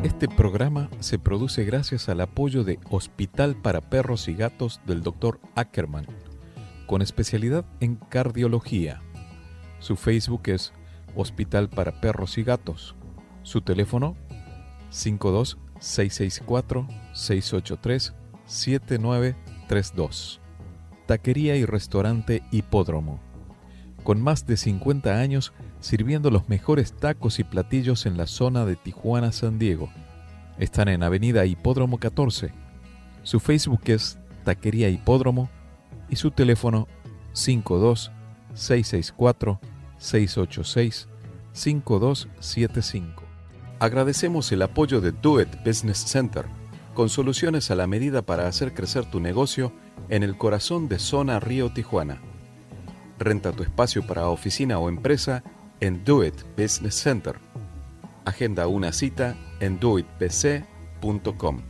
Este programa se produce gracias al apoyo de Hospital para Perros y Gatos del Dr. Ackerman, con especialidad en cardiología. Su Facebook es Hospital para Perros y Gatos. Su teléfono 52-664-683-7932. Taquería y restaurante Hipódromo. Con más de 50 años sirviendo los mejores tacos y platillos en la zona de Tijuana, San Diego. Están en Avenida Hipódromo 14. Su Facebook es Taquería Hipódromo y su teléfono 52-664-686-5275. Agradecemos el apoyo de Do It Business Center, con soluciones a la medida para hacer crecer tu negocio en el corazón de Zona Río Tijuana. Renta tu espacio para oficina o empresa en Do It Business Center. Agenda una cita en doitbc.com.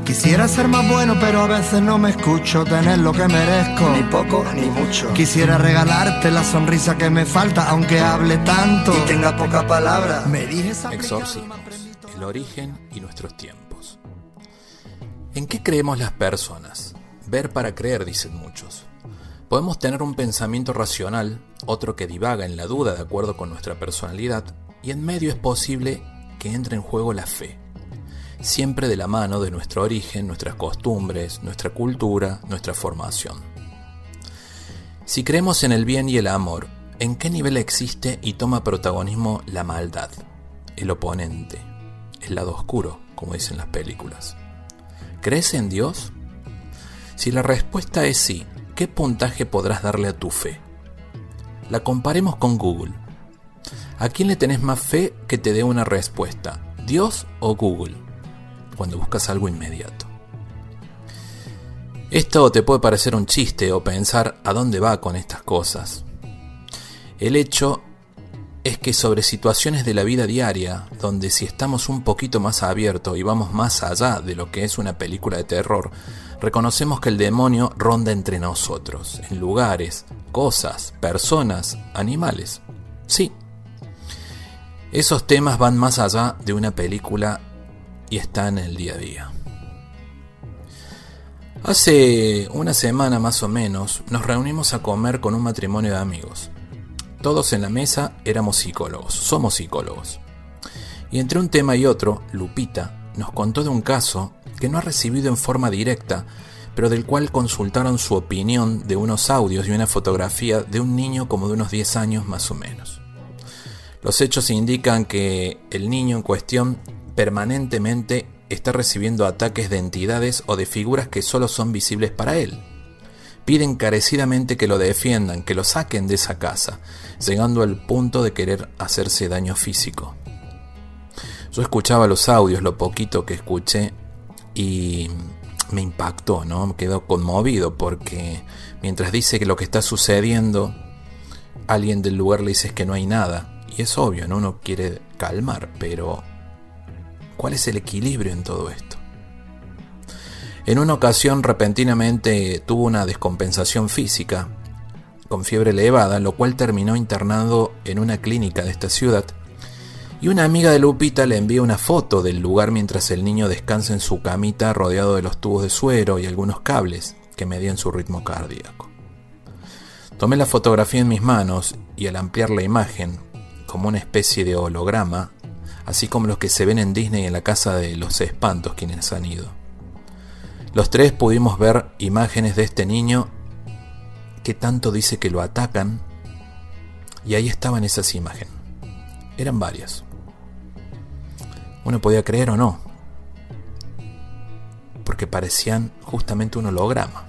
Quisiera ser más bueno, pero a veces no me escucho tener lo que merezco. Ni poco ni mucho. Quisiera regalarte la sonrisa que me falta, aunque hable tanto y tenga poca palabra. Me dije Exorcismos, el origen y nuestros tiempos. ¿En qué creemos las personas? Ver para creer, dicen muchos. Podemos tener un pensamiento racional, otro que divaga en la duda de acuerdo con nuestra personalidad, y en medio es posible que entre en juego la fe, siempre de la mano de nuestro origen, nuestras costumbres, nuestra cultura, nuestra formación. Si creemos en el bien y el amor, ¿en qué nivel existe y toma protagonismo la maldad, el oponente, el lado oscuro, como dicen las películas? ¿Crees en Dios? Si la respuesta es sí, ¿qué puntaje podrás darle a tu fe? La comparemos con Google. ¿A quién le tenés más fe que te dé una respuesta? ¿Dios o Google? Cuando buscas algo inmediato. Esto te puede parecer un chiste o pensar a dónde va con estas cosas. El hecho es que sobre situaciones de la vida diaria, donde si estamos un poquito más abiertos y vamos más allá de lo que es una película de terror, reconocemos que el demonio ronda entre nosotros, en lugares, cosas, personas, animales. Sí, esos temas van más allá de una película y están en el día a día. Hace una semana más o menos nos reunimos a comer con un matrimonio de amigos. Todos en la mesa éramos psicólogos, somos psicólogos. Y entre un tema y otro, Lupita nos contó de un caso que no ha recibido en forma directa, pero del cual consultaron su opinión de unos audios y una fotografía de un niño como de unos 10 años más o menos. Los hechos indican que el niño en cuestión permanentemente está recibiendo ataques de entidades o de figuras que solo son visibles para él. Pide encarecidamente que lo defiendan, que lo saquen de esa casa, llegando al punto de querer hacerse daño físico. Yo escuchaba los audios, lo poquito que escuché, y me impactó, ¿no? Me quedo conmovido porque mientras dice que lo que está sucediendo, alguien del lugar le dice que no hay nada. Y es obvio, ¿no? Uno quiere calmar, pero ¿cuál es el equilibrio en todo esto? En una ocasión repentinamente tuvo una descompensación física, con fiebre elevada, lo cual terminó internado en una clínica de esta ciudad, y una amiga de Lupita le envía una foto del lugar mientras el niño descansa en su camita rodeado de los tubos de suero y algunos cables que medían su ritmo cardíaco. Tomé la fotografía en mis manos y al ampliar la imagen, como una especie de holograma, así como los que se ven en Disney en la casa de los espantos quienes han ido. Los tres pudimos ver imágenes de este niño que tanto dice que lo atacan, y ahí estaban esas imágenes. Eran varias. Uno podía creer o no, porque parecían justamente un holograma.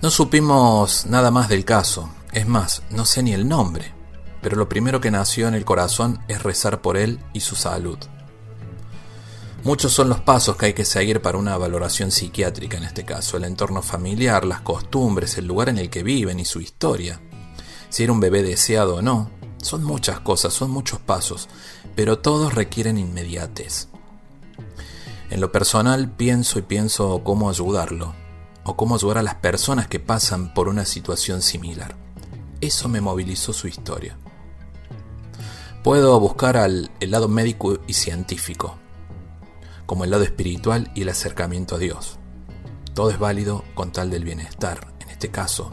No supimos nada más del caso, es más, no sé ni el nombre, pero lo primero que nació en el corazón es rezar por él y su salud. Muchos son los pasos que hay que seguir para una valoración psiquiátrica en este caso: el entorno familiar, las costumbres, el lugar en el que viven y su historia, si era un bebé deseado o no. Son muchas cosas, son muchos pasos, pero todos requieren inmediatez. En lo personal pienso cómo ayudarlo, o cómo ayudar a las personas que pasan por una situación similar. Eso me movilizó su historia. Puedo buscar el lado médico y científico, como el lado espiritual y el acercamiento a Dios. Todo es válido con tal del bienestar, en este caso,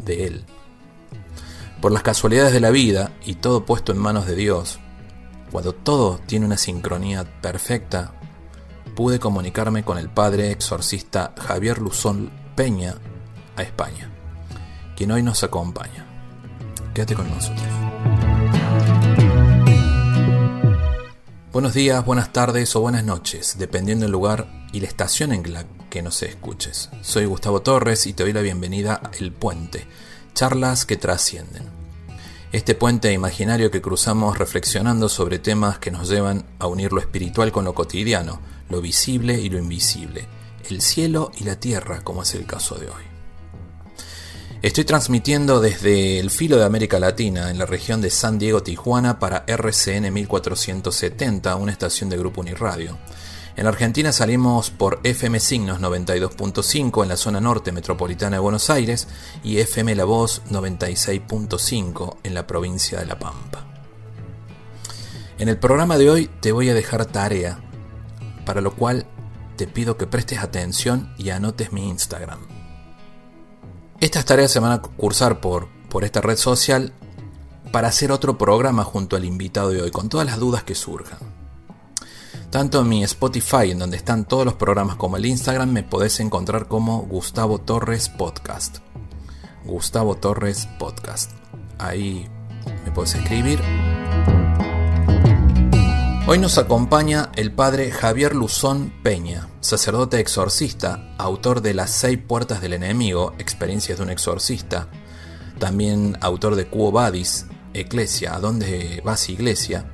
de él. Por las casualidades de la vida y todo puesto en manos de Dios, cuando todo tiene una sincronía perfecta, pude comunicarme con el padre exorcista Javier Luzón Peña a España, quien hoy nos acompaña. Quédate con nosotros. Buenos días, buenas tardes o buenas noches, dependiendo del lugar y la estación en la que nos escuches. Soy Gustavo Torres y te doy la bienvenida a El Puente, charlas que trascienden. Este puente imaginario que cruzamos reflexionando sobre temas que nos llevan a unir lo espiritual con lo cotidiano, lo visible y lo invisible, el cielo y la tierra, como es el caso de hoy. Estoy transmitiendo desde el filo de América Latina, en la región de San Diego, Tijuana, para RCN 1470, una estación de Grupo Uniradio. En la Argentina salimos por FM Signos 92.5 en la zona norte metropolitana de Buenos Aires y FM La Voz 96.5 en la provincia de La Pampa. En el programa de hoy te voy a dejar tarea, para lo cual te pido que prestes atención y anotes mi Instagram. Estas tareas se van a cursar por esta red social para hacer otro programa junto al invitado de hoy, con todas las dudas que surjan. Tanto en mi Spotify, en donde están todos los programas, como el Instagram, me podés encontrar como Gustavo Torres Podcast. Gustavo Torres Podcast. Ahí me podés escribir. Hoy nos acompaña el padre Javier Luzón Peña, sacerdote exorcista, autor de Las 6 puertas del enemigo, experiencias de un exorcista, también autor de Quo Vadis, Eclesia, ¿a dónde vas, iglesia?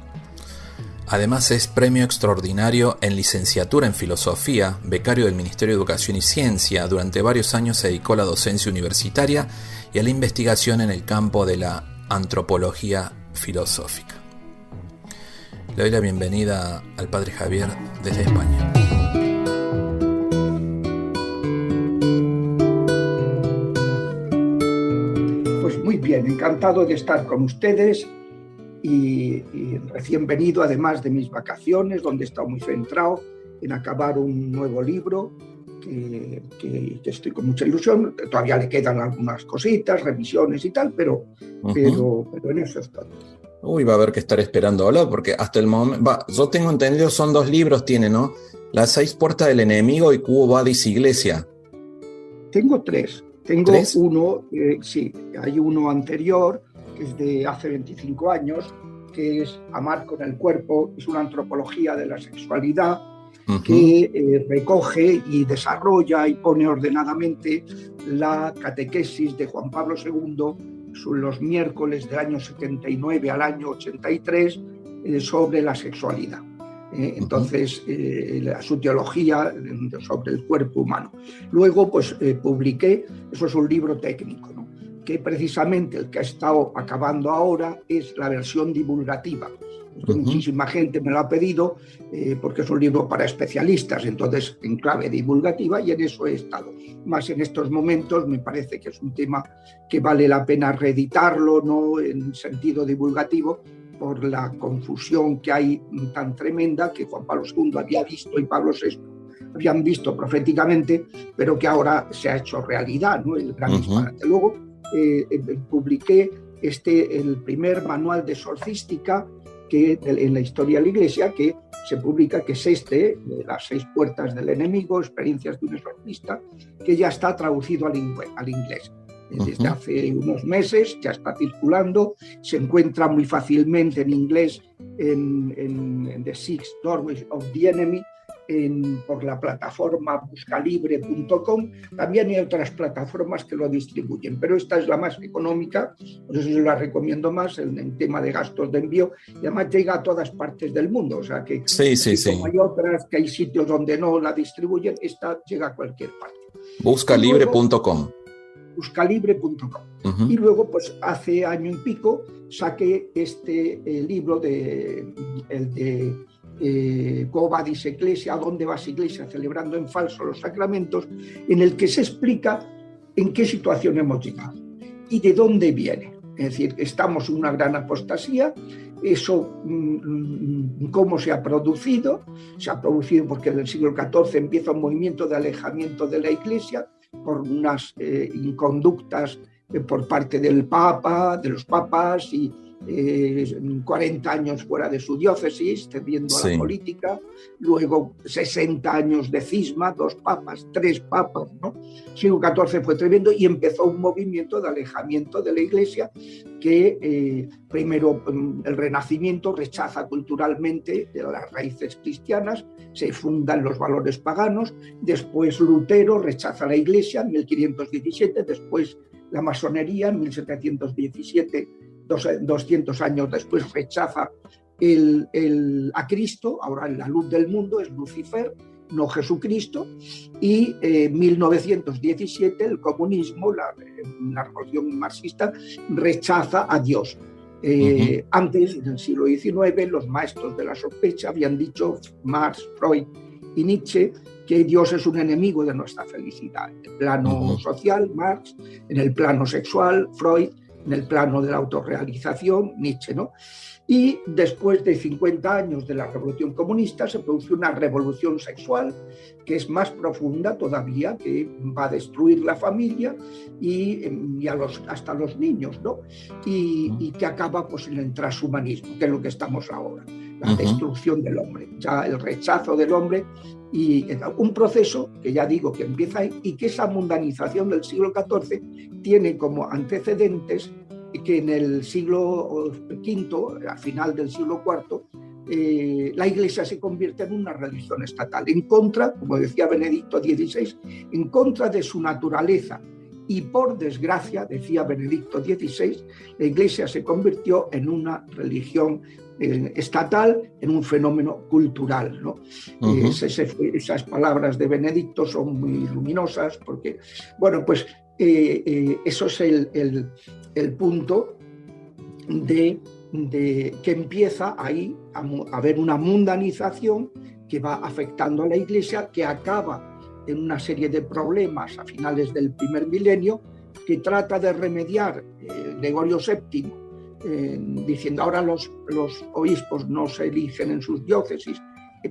Además es premio extraordinario en licenciatura en filosofía, becario del Ministerio de Educación y Ciencia. Durante varios años se dedicó a la docencia universitaria y a la investigación en el campo de la antropología filosófica. Le doy la bienvenida al padre Javier desde España. Pues muy bien, encantado de estar con ustedes y recién venido además de mis vacaciones, donde he estado muy centrado en acabar un nuevo libro que estoy con mucha ilusión. Todavía le quedan algunas cositas, revisiones y tal, pero en eso estoy. Uy, va a haber que estar esperando hablar, porque hasta el momento, yo tengo entendido, son 2 libros, tiene, ¿no? Las 6 puertas del enemigo y Quo Vadis, Iglesia. Tengo 3. Tengo 3. Uno, sí, hay uno anterior, que es de hace 25 años, que es Amar con el cuerpo, es una antropología de la sexualidad, que recoge y desarrolla y pone ordenadamente la catequesis de Juan Pablo II los miércoles del año 79 al año 83 sobre la sexualidad. Entonces, su teología sobre el cuerpo humano. Luego, pues publiqué, eso es un libro técnico, ¿no? Que precisamente el que ha estado acabando ahora es la versión divulgativa. Muchísima gente me lo ha pedido porque es un libro para especialistas, entonces en clave divulgativa, y en eso he estado. Más en estos momentos me parece que es un tema que vale la pena reeditarlo, no en sentido divulgativo, por la confusión que hay tan tremenda que Juan Pablo II había visto y Pablo VI habían visto proféticamente, pero que ahora se ha hecho realidad, ¿no? El gran disparate. Luego publiqué el primer manual de exorcística que en la historia de la Iglesia, que se publica, que es de Las 6 puertas del enemigo, experiencias de un exorcista, que ya está traducido al inglés. Desde hace unos meses ya está circulando, se encuentra muy fácilmente en inglés en The Six Doorways of the Enemy, por la plataforma buscalibre.com. También hay otras plataformas que lo distribuyen, pero esta es la más económica, por eso yo la recomiendo más en tema de gastos de envío, y además llega a todas partes del mundo, o sea que sí. Como hay otras que hay sitios donde no la distribuyen, esta llega a cualquier parte. Buscalibre.com. Buscalibre.com. Y luego, pues hace año y pico, saqué este libro el de Quo Vadis, Eclesia, ¿a dónde vas, Iglesia? Celebrando en falso los sacramentos, en el que se explica en qué situación hemos llegado. y de dónde viene. Es decir, estamos en una gran apostasía. Eso, ¿cómo se ha producido? Se ha producido porque en el siglo XIV empieza un movimiento de alejamiento de la Iglesia por unas inconductas por parte del Papa, de los papas, y 40 años fuera de su diócesis, cediendo a la política, luego 60 años de cisma, 2 papas, 3 papas, ¿no? El siglo XIV fue tremendo y empezó un movimiento de alejamiento de la Iglesia que primero el Renacimiento rechaza culturalmente las raíces cristianas, se fundan los valores paganos, después Lutero rechaza la Iglesia en 1517, después la masonería en 1717, 200 años después rechaza a Cristo, ahora la luz del mundo es Lucifer, no Jesucristo, y en 1917 el comunismo, la revolución marxista, rechaza a Dios. Antes, en el siglo XIX, los maestros de la sospecha habían dicho, Marx, Freud y Nietzsche, que Dios es un enemigo de nuestra felicidad. En el plano social, Marx; en el plano sexual, Freud; en el plano de la autorrealización, Nietzsche, ¿no? Y después de 50 años de la revolución comunista se produce una revolución sexual que es más profunda todavía, que va a destruir la familia y hasta los niños, ¿no? Y que acaba pues en el transhumanismo, que es lo que estamos ahora, la destrucción del hombre, ya el rechazo del hombre, y un proceso que ya digo que empieza ahí, y que esa mundanización del siglo XIV tiene como antecedentes que en el siglo V, al final del siglo IV, la Iglesia se convierte en una religión estatal, en contra, como decía Benedicto XVI, en contra de su naturaleza. Y por desgracia, decía Benedicto XVI, la Iglesia se convirtió en una religión estatal, en un fenómeno cultural, ¿no? Esas palabras de Benedicto son muy luminosas porque, bueno, pues eso es el punto de que empieza ahí a haber una mundanización que va afectando a la Iglesia, que acaba en una serie de problemas a finales del primer milenio, que trata de remediar Gregorio VII, diciendo ahora los obispos no se eligen en sus diócesis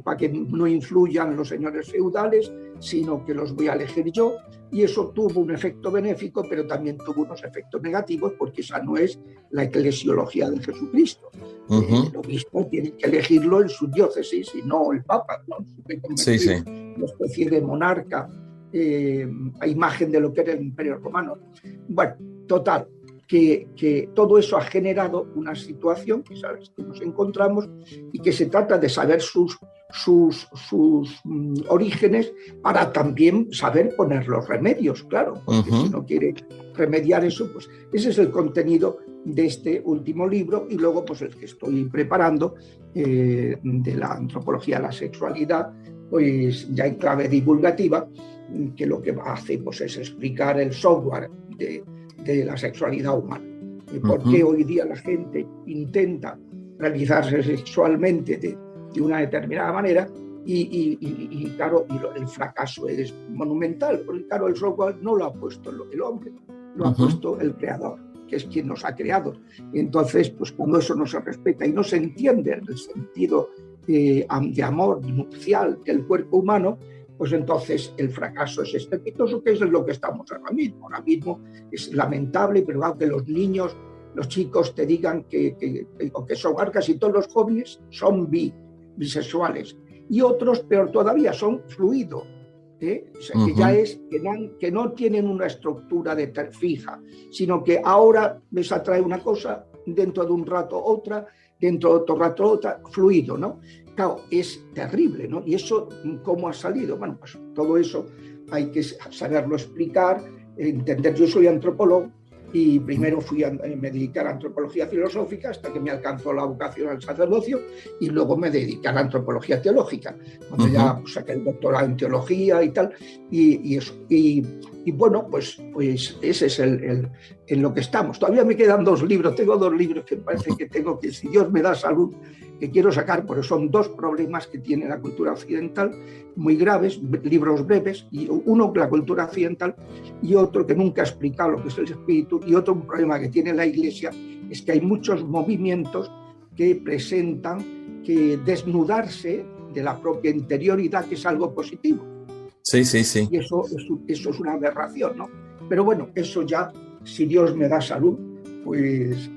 para que no influyan los señores feudales, sino que los voy a elegir yo, y eso tuvo un efecto benéfico, pero también tuvo unos efectos negativos, porque esa no es la eclesiología de Jesucristo. El obispo tiene que elegirlo en su diócesis y no el Papa, ¿no? Una especie de monarca a imagen de lo que era el Imperio Romano. Bueno, total, que todo eso ha generado una situación que sabes que nos encontramos y que se trata de saber sus orígenes para también saber poner los remedios, claro, porque si no quiere remediar eso, pues ese es el contenido de este último libro, y luego pues el que estoy preparando de la antropología de la sexualidad, pues ya en clave divulgativa, que lo que hace pues es explicar el software de la sexualidad humana. ¿Por qué hoy día la gente intenta realizarse sexualmente de una determinada manera? Y claro, el fracaso es monumental, porque claro, el software no lo ha puesto el hombre, lo ha puesto el creador, que es quien nos ha creado. Entonces, pues cuando eso no se respeta y no se entiende en el sentido de amor nupcial del cuerpo humano, pues entonces el fracaso es estrepitoso, que es lo que estamos ahora mismo. Ahora mismo es lamentable, pero aunque los niños, los chicos te digan que son casi todos los jóvenes son bisexuales, y otros, peor todavía, son fluido, o sea, que ya es que no tienen una estructura fija, sino que ahora les atrae una cosa, dentro de un rato otra, dentro de otro rato otra, fluido, ¿no? Claro, es terrible, ¿no? Y eso, ¿cómo ha salido? Bueno, pues todo eso hay que saberlo explicar, entender. Yo soy antropólogo y primero me dediqué a la antropología filosófica hasta que me alcanzó la vocación al sacerdocio, y luego me dediqué a la antropología teológica, cuando ya saqué el doctorado en teología y tal, y eso. Y bueno, pues ese es en lo que estamos. Todavía me quedan 2 libros, tengo 2 libros que parece que tengo que, si Dios me da salud, que quiero sacar, porque son 2 problemas que tiene la cultura occidental, muy graves, libros breves, y uno, la cultura occidental, y otro que nunca ha explicado lo que es el espíritu, y otro, un problema que tiene la Iglesia, es que hay muchos movimientos que presentan que desnudarse de la propia interioridad, que es algo positivo. Sí, sí, sí. Y eso es una aberración, ¿no? Pero bueno, eso ya, si Dios me da salud, pues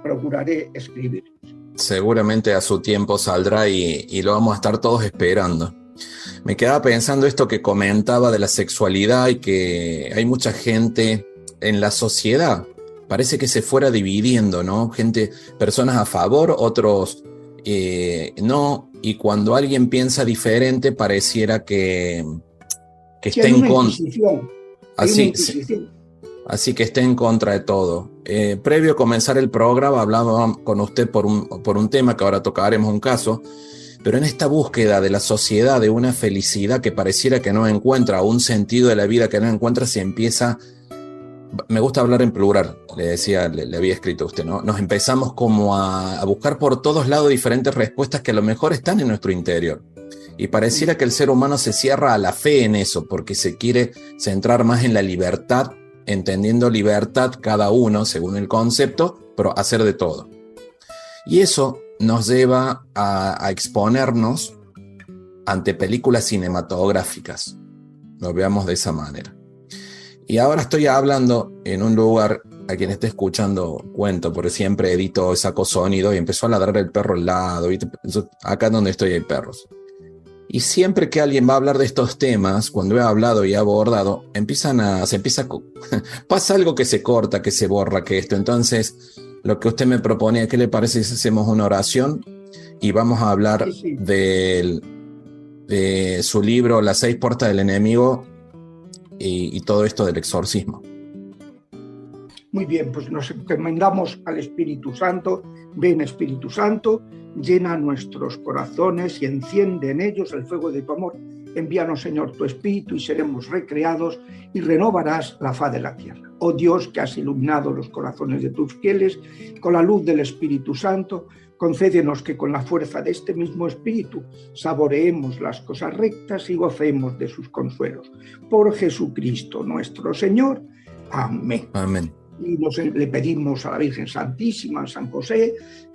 procuraré escribir. Seguramente a su tiempo saldrá y lo vamos a estar todos esperando. Me quedaba pensando esto que comentaba de la sexualidad y que hay mucha gente en la sociedad, parece que se fuera dividiendo, ¿no? Personas a favor, otros no, y cuando alguien piensa diferente pareciera que está en contra. Así que esté en contra de todo. Previo a comenzar el programa hablaba con usted por un tema que ahora tocaremos un caso, pero en esta búsqueda de la sociedad de una felicidad que pareciera que no encuentra, un sentido de la vida que no encuentra, se empieza, me gusta hablar en plural, le decía, le había escrito a usted, ¿no? Nos empezamos como a buscar por todos lados diferentes respuestas que a lo mejor están en nuestro interior. Y pareciera que el ser humano se cierra a la fe en eso, porque se quiere centrar más en la libertad, entendiendo libertad cada uno, según el concepto, pero hacer de todo. Y eso nos lleva a exponernos ante películas cinematográficas. Lo veamos de esa manera. Y ahora estoy hablando en un lugar, a quien esté escuchando cuento, porque siempre edito, saco sonido y empezó a ladrar el perro al lado. ¿Viste? Acá donde estoy hay perros. Y siempre que alguien va a hablar de estos temas, cuando he hablado y he abordado, pasa algo que se corta, que se borra, que esto. Entonces, lo que usted me propone, ¿qué le parece si hacemos una oración? Y vamos a hablar de su libro, Las 6 puertas del enemigo, y todo esto del exorcismo. Muy bien, pues nos encomendamos al Espíritu Santo. Ven, Espíritu Santo, llena nuestros corazones y enciende en ellos el fuego de tu amor. Envíanos, Señor, tu Espíritu y seremos recreados y renovarás la faz de la tierra. Oh Dios, que has iluminado los corazones de tus fieles con la luz del Espíritu Santo, concédenos que con la fuerza de este mismo Espíritu saboreemos las cosas rectas y gocemos de sus consuelos. Por Jesucristo nuestro Señor. Amén. Amén. Y le pedimos a la Virgen Santísima, a San José,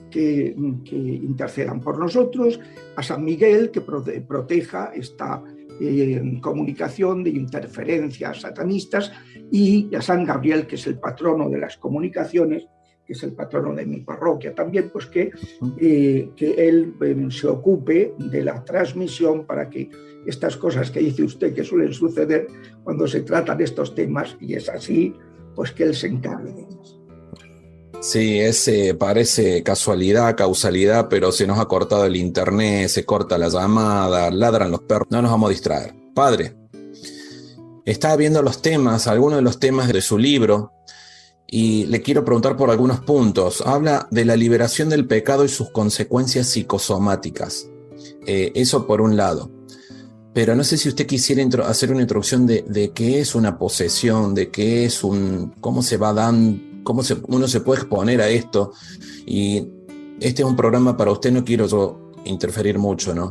que intercedan por nosotros, a San Miguel, que proteja esta comunicación de interferencias satanistas, y a San Gabriel, que es el patrono de las comunicaciones, que es el patrono de mi parroquia también, pues que él se ocupe de la transmisión para que estas cosas que dice usted que suelen suceder cuando se tratan estos temas, y es así, pues que él se encargue de ellas. Sí, parece casualidad, causalidad, pero se nos ha cortado el internet, se corta la llamada, ladran los perros. No nos vamos a distraer. Padre, estaba viendo los temas, algunos de los temas de su libro, y le quiero preguntar por algunos puntos. Habla de la liberación del pecado y sus consecuencias psicosomáticas. Eso por un lado. Pero no sé si usted quisiera hacer una introducción de qué es una posesión, de qué es cómo se va dando, uno se puede exponer a esto. Y este es un programa para usted, no quiero yo interferir mucho, ¿no?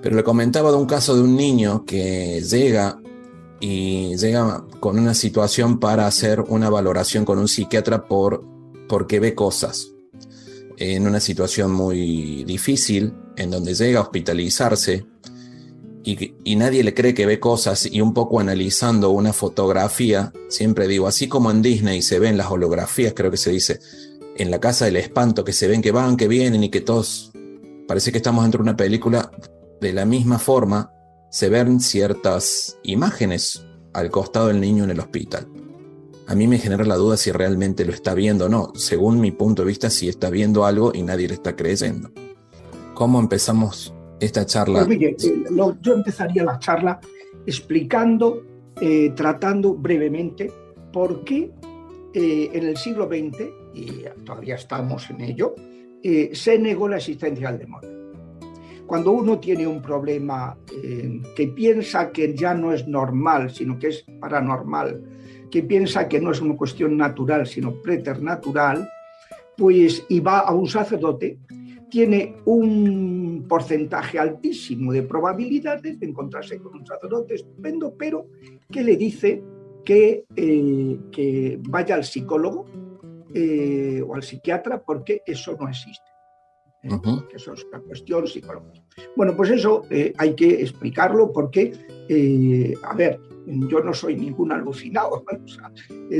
Pero le comentaba de un caso de un niño que llega con una situación para hacer una valoración con un psiquiatra porque ve cosas. En una situación muy difícil, en donde llega a hospitalizarse, y nadie le cree que ve cosas, y un poco analizando una fotografía, siempre digo, así como en Disney se ven las holografías, creo que se dice, en la casa del espanto, que se ven que van, que vienen y que todos, parece que estamos dentro de una película, de la misma forma se ven ciertas imágenes al costado del niño en el hospital. A mí me genera la duda si realmente lo está viendo o no, según mi punto de vista, si está viendo algo y nadie le está creyendo. ¿Cómo empezamos esta charla? Pues mire, yo empezaría la charla explicando, tratando brevemente por qué en el siglo XX, y todavía estamos en ello, se negó la existencia del demonio. cuando uno tiene un problema que piensa que ya no es normal, sino que es paranormal, que piensa que no es una cuestión natural, sino preternatural, pues, y va a un sacerdote, tiene un porcentaje altísimo de probabilidades de encontrarse con un sacerdote estupendo, pero que le dice que vaya al psicólogo o al psiquiatra, porque eso no existe. Que eso es una cuestión psicológica. Bueno, pues eso hay que explicarlo porque, a ver, yo no soy ningún alucinado, o sea,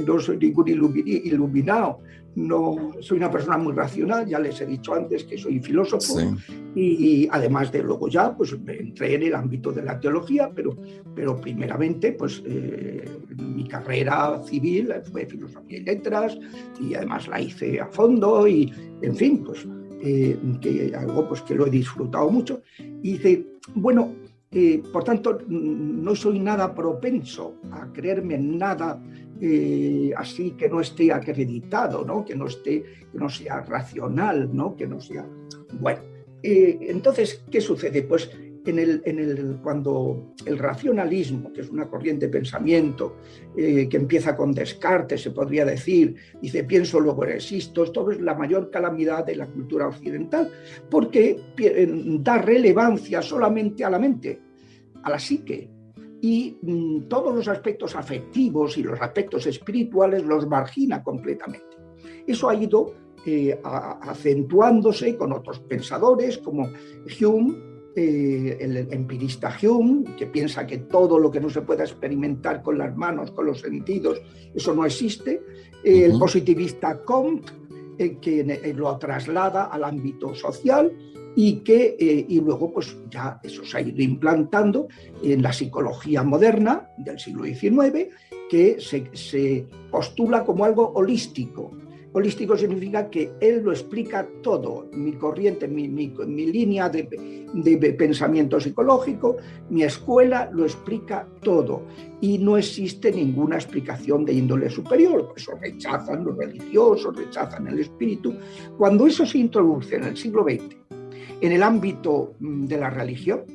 no soy ningún iluminado, no, soy una persona muy racional, ya les he dicho antes que soy filósofo, sí. y además de luego ya pues entré en el ámbito de la teología, pero primeramente pues mi carrera civil fue filosofía y letras, y además la hice a fondo y en fin, pues que algo pues que lo he disfrutado mucho. Y dice, bueno, por tanto no soy nada propenso a creerme en nada así que no esté acreditado, ¿no? Que no sea racional, ¿no? Que no sea... Bueno, entonces, ¿qué sucede? Pues cuando el racionalismo, que es una corriente de pensamiento que empieza con Descartes, se podría decir, dice pienso, luego existo, esto es la mayor calamidad de la cultura occidental, porque da relevancia solamente a la mente, a la psique, y todos los aspectos afectivos y los aspectos espirituales los margina completamente. Eso ha ido acentuándose con otros pensadores como Hume, el empirista Hume, que piensa que todo lo que no se pueda experimentar con las manos, con los sentidos, eso no existe. El positivista Comte, que lo traslada al ámbito social y luego pues ya eso se ha ido implantando en la psicología moderna del siglo XIX, que se postula como algo holístico. Holístico significa que él lo explica todo, mi corriente, mi línea de pensamiento psicológico, mi escuela lo explica todo y no existe ninguna explicación de índole superior. Por eso rechazan los religiosos, rechazan el espíritu. Cuando eso se introduce en el siglo XX en el ámbito de la religión,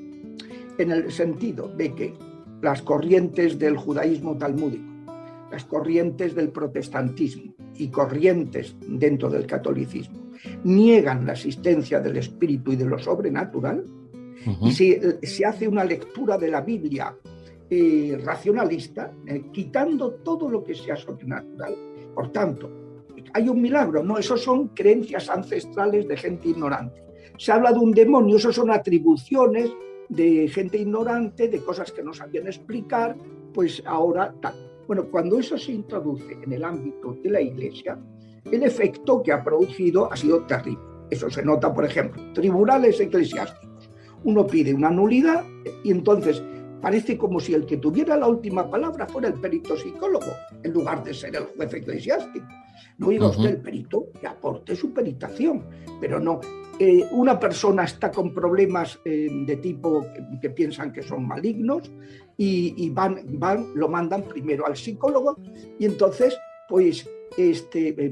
en el sentido de que las corrientes del judaísmo talmúdico, las corrientes del protestantismo y corrientes dentro del catolicismo niegan la existencia del espíritu y de lo sobrenatural, y se hace una lectura de la Biblia racionalista, quitando todo lo que sea sobrenatural. Por tanto, hay un milagro, no, esos son creencias ancestrales de gente ignorante. Se habla de un demonio, esos son atribuciones de gente ignorante, de cosas que no sabían explicar, pues ahora tal. Bueno, cuando eso se introduce en el ámbito de la Iglesia, el efecto que ha producido ha sido terrible. Eso se nota, por ejemplo, tribunales eclesiásticos. Uno pide una nulidad y entonces parece como si el que tuviera la última palabra fuera el perito psicólogo, en lugar de ser el juez eclesiástico. No diga usted el perito que aporte su peritación, pero no. Una persona está con problemas de tipo que piensan que son malignos y lo mandan primero al psicólogo y entonces pues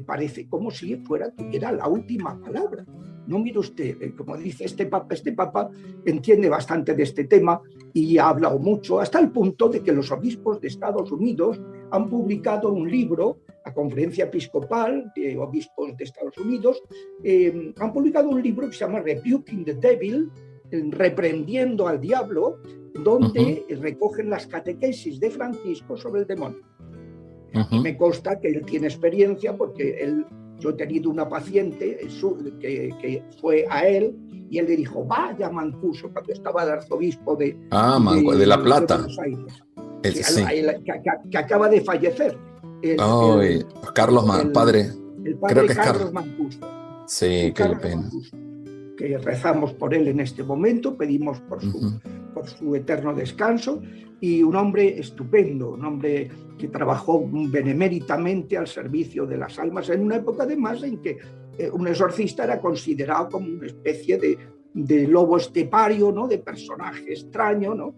parece como si tuviera la última palabra. No, mire usted, como dice este papa entiende bastante de este tema y ha hablado mucho, hasta el punto de que los obispos de Estados Unidos han publicado un libro, la Conferencia Episcopal de Obispos de Estados Unidos, han publicado un libro que se llama Rebuking the Devil, reprendiendo al diablo, donde recogen las catequesis de Francisco sobre el demonio. Y me consta que él tiene experiencia porque yo he tenido una paciente que fue a él y él le dijo, vaya Mancuso, cuando estaba de arzobispo de La Plata. De Buenos Aires, que acaba de fallecer. Carlos padre. El padre creo que Carlos Mancuso. Sí, qué pena. Mancuso, que rezamos por él en este momento, pedimos por su eterno descanso, y un hombre estupendo, un hombre que trabajó beneméritamente al servicio de las almas en una época además en que un exorcista era considerado como una especie de lobo estepario, ¿no? De personaje extraño, ¿no?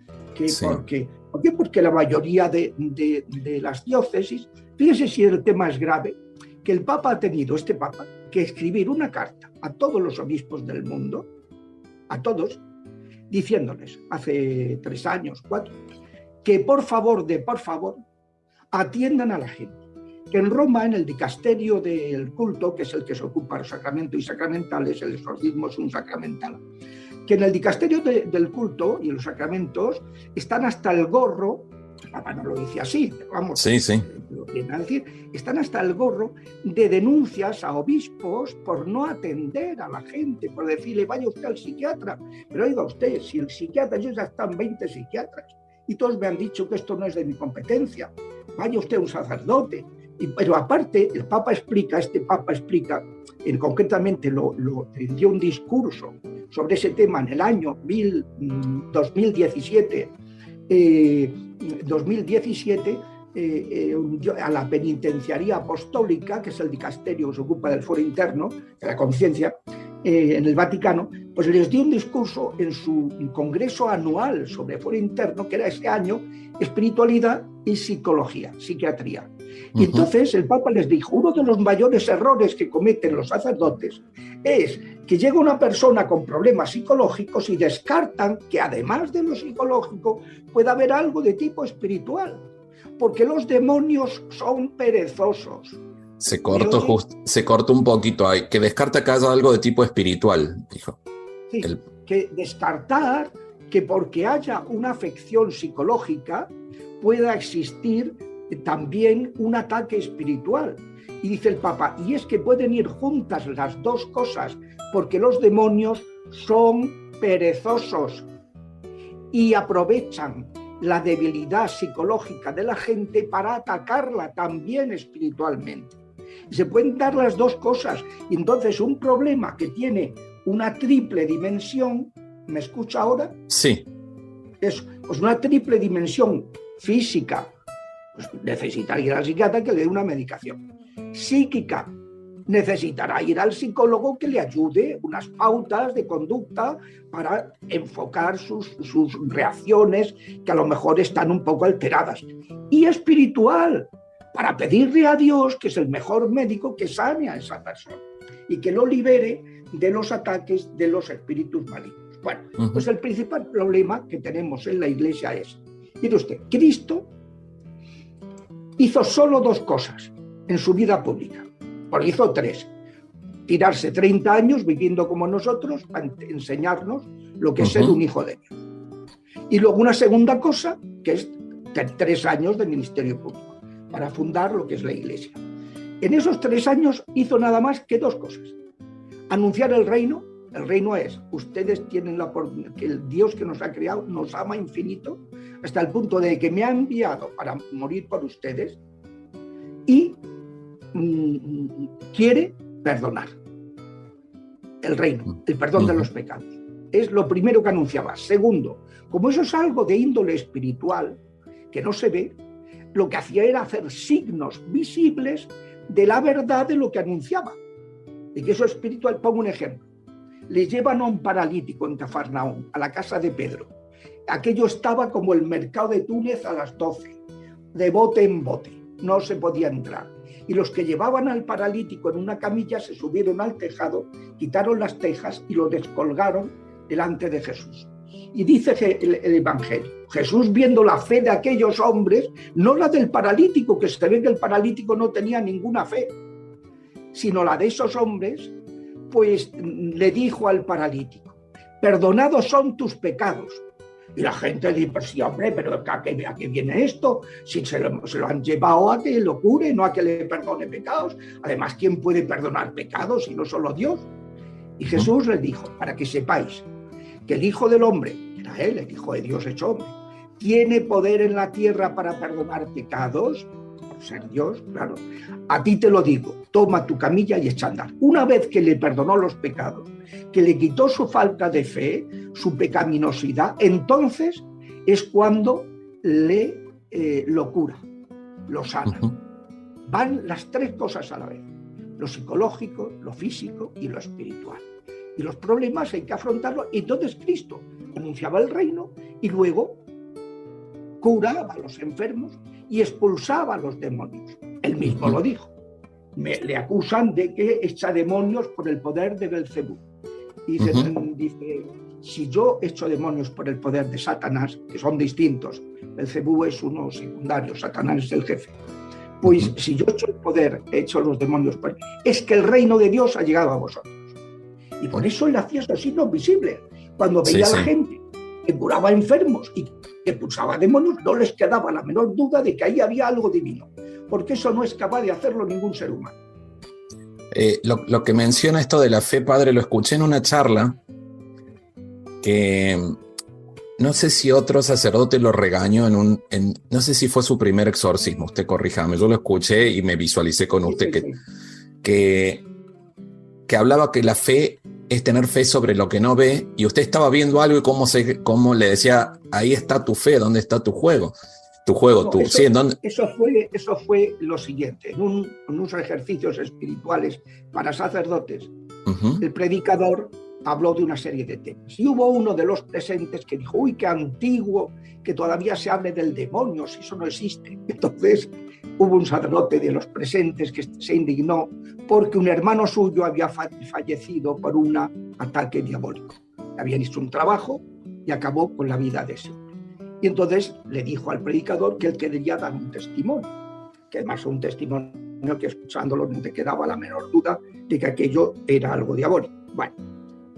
¿Por qué? Porque la mayoría de las diócesis, fíjese si el tema es grave, que el Papa ha tenido, este Papa, que escribir una carta a todos los obispos del mundo, a todos, diciéndoles hace 3 años, 4, que por favor, atiendan a la gente. Que en Roma, en el dicasterio del culto, que es el que se ocupa de los sacramentos y sacramentales, el exorcismo es un sacramental, que en el dicasterio del culto y en los sacramentos están hasta el gorro, el Papa no lo dice así, pero vamos, sí. Lo viene a decir, están hasta el gorro de denuncias a obispos por no atender a la gente, por decirle, vaya usted al psiquiatra, pero oiga usted, si el psiquiatra, yo ya están 20 psiquiatras, y todos me han dicho que esto no es de mi competencia, vaya usted a un sacerdote. Pero aparte, el Papa explica, concretamente dio un discurso sobre ese tema en el año 2017, a la penitenciaría apostólica, que es el dicasterio que se ocupa del foro interno, de la conciencia, en el Vaticano, pues les dio un discurso en su congreso anual sobre foro interno, que era ese año, espiritualidad y psicología, psiquiatría. Y entonces el Papa les dijo, uno de los mayores errores que cometen los sacerdotes es que llega una persona con problemas psicológicos y descartan que además de lo psicológico pueda haber algo de tipo espiritual, porque los demonios son perezosos. Se cortó un poquito ahí, que descarta que haya algo de tipo espiritual, dijo. Sí, que descartar que porque haya una afección psicológica pueda existir también un ataque espiritual. Y dice el Papa, y es que pueden ir juntas las dos cosas, porque los demonios son perezosos y aprovechan la debilidad psicológica de la gente para atacarla también espiritualmente. Y se pueden dar las dos cosas. Y entonces un problema que tiene una triple dimensión, ¿me escucha ahora? Sí. Es pues una triple dimensión física, pues necesitará ir al psiquiatra que le dé una medicación. Psíquica, necesitará ir al psicólogo que le ayude unas pautas de conducta para enfocar sus reacciones que a lo mejor están un poco alteradas. Y espiritual, para pedirle a Dios, que es el mejor médico, que sane a esa persona y que lo libere de los ataques de los espíritus malignos. Bueno, pues el principal problema que tenemos en la Iglesia es, mire usted, Cristo hizo solo 2 cosas en su vida pública. Bueno, hizo 3. Tirarse 30 años viviendo como nosotros para enseñarnos lo que es ser un hijo de Dios. Y luego una segunda cosa, que es 3 años de ministerio público, para fundar lo que es la Iglesia. En esos 3 años hizo nada más que 2 cosas. Anunciar el reino. El reino es, ustedes tienen que el Dios que nos ha creado nos ama infinito, hasta el punto de que me ha enviado para morir por ustedes y quiere perdonar. El reino, el perdón de los pecados. Es lo primero que anunciaba. Segundo, como eso es algo de índole espiritual, que no se ve, lo que hacía era hacer signos visibles de la verdad de lo que anunciaba. De que eso es espiritual. Pongo un ejemplo. Le llevan a un paralítico en Cafarnaúm, a la casa de Pedro. Aquello estaba como el mercado de Túnez a las 12, de bote en bote. No se podía entrar. Y los que llevaban al paralítico en una camilla se subieron al tejado, quitaron las tejas y lo descolgaron delante de Jesús. Y dice el Evangelio, Jesús, viendo la fe de aquellos hombres, no la del paralítico, que se ve que el paralítico no tenía ninguna fe, sino la de esos hombres, pues le dijo al paralítico, perdonados son tus pecados. Y la gente dice, pues sí, hombre, pero ¿a qué viene esto? Si se lo han llevado a que lo cure, no a que le perdone pecados. Además, ¿quién puede perdonar pecados si no solo Dios? Y Jesús les dijo, para que sepáis que el Hijo del Hombre, era él, el Hijo de Dios hecho hombre, tiene poder en la tierra para perdonar pecados, por ser Dios, claro. A ti te lo digo, toma tu camilla y echa a andar. Una vez que le perdonó los pecados, que le quitó su falta de fe, su pecaminosidad, entonces es cuando lo cura, lo sana. Van las 3 cosas a la vez, lo psicológico, lo físico y lo espiritual. Y los problemas hay que afrontarlos. Y entonces Cristo anunciaba el reino y luego curaba a los enfermos y expulsaba a los demonios. Él mismo lo dijo. Le acusan de que echa demonios por el poder de Belcebú. Y dice, si yo echo demonios por el poder de Satanás, que son distintos, Belcebú es uno secundario, Satanás es el jefe, pues si yo echo el poder, echo los demonios, es que el reino de Dios ha llegado a vosotros. Y por eso él hacía esos signos visibles. Cuando veía a la gente que curaba enfermos y que expulsaba demonios, no les quedaba la menor duda de que ahí había algo divino, porque eso no es capaz de hacerlo ningún ser humano. Lo que menciona esto de la fe, padre, lo escuché en una charla que no sé si otro sacerdote lo regañó no sé si fue su primer exorcismo, usted corríjame, yo lo escuché y me visualicé con usted que hablaba que la fe es tener fe sobre lo que no ve, y usted estaba viendo algo y cómo le decía, ahí está tu fe, ¿dónde está tu juego? Eso fue lo siguiente, en unos ejercicios espirituales para sacerdotes, el predicador habló de una serie de temas. Y hubo uno de los presentes que dijo, uy, qué antiguo, que todavía se hable del demonio, si eso no existe. Entonces hubo un sacerdote de los presentes que se indignó porque un hermano suyo había fallecido por un ataque diabólico. Habían hecho un trabajo y acabó con la vida de ese hombre. Y entonces le dijo al predicador que él quería dar un testimonio, que además un testimonio que escuchándolo no te quedaba la menor duda de que aquello era algo diabólico. Bueno,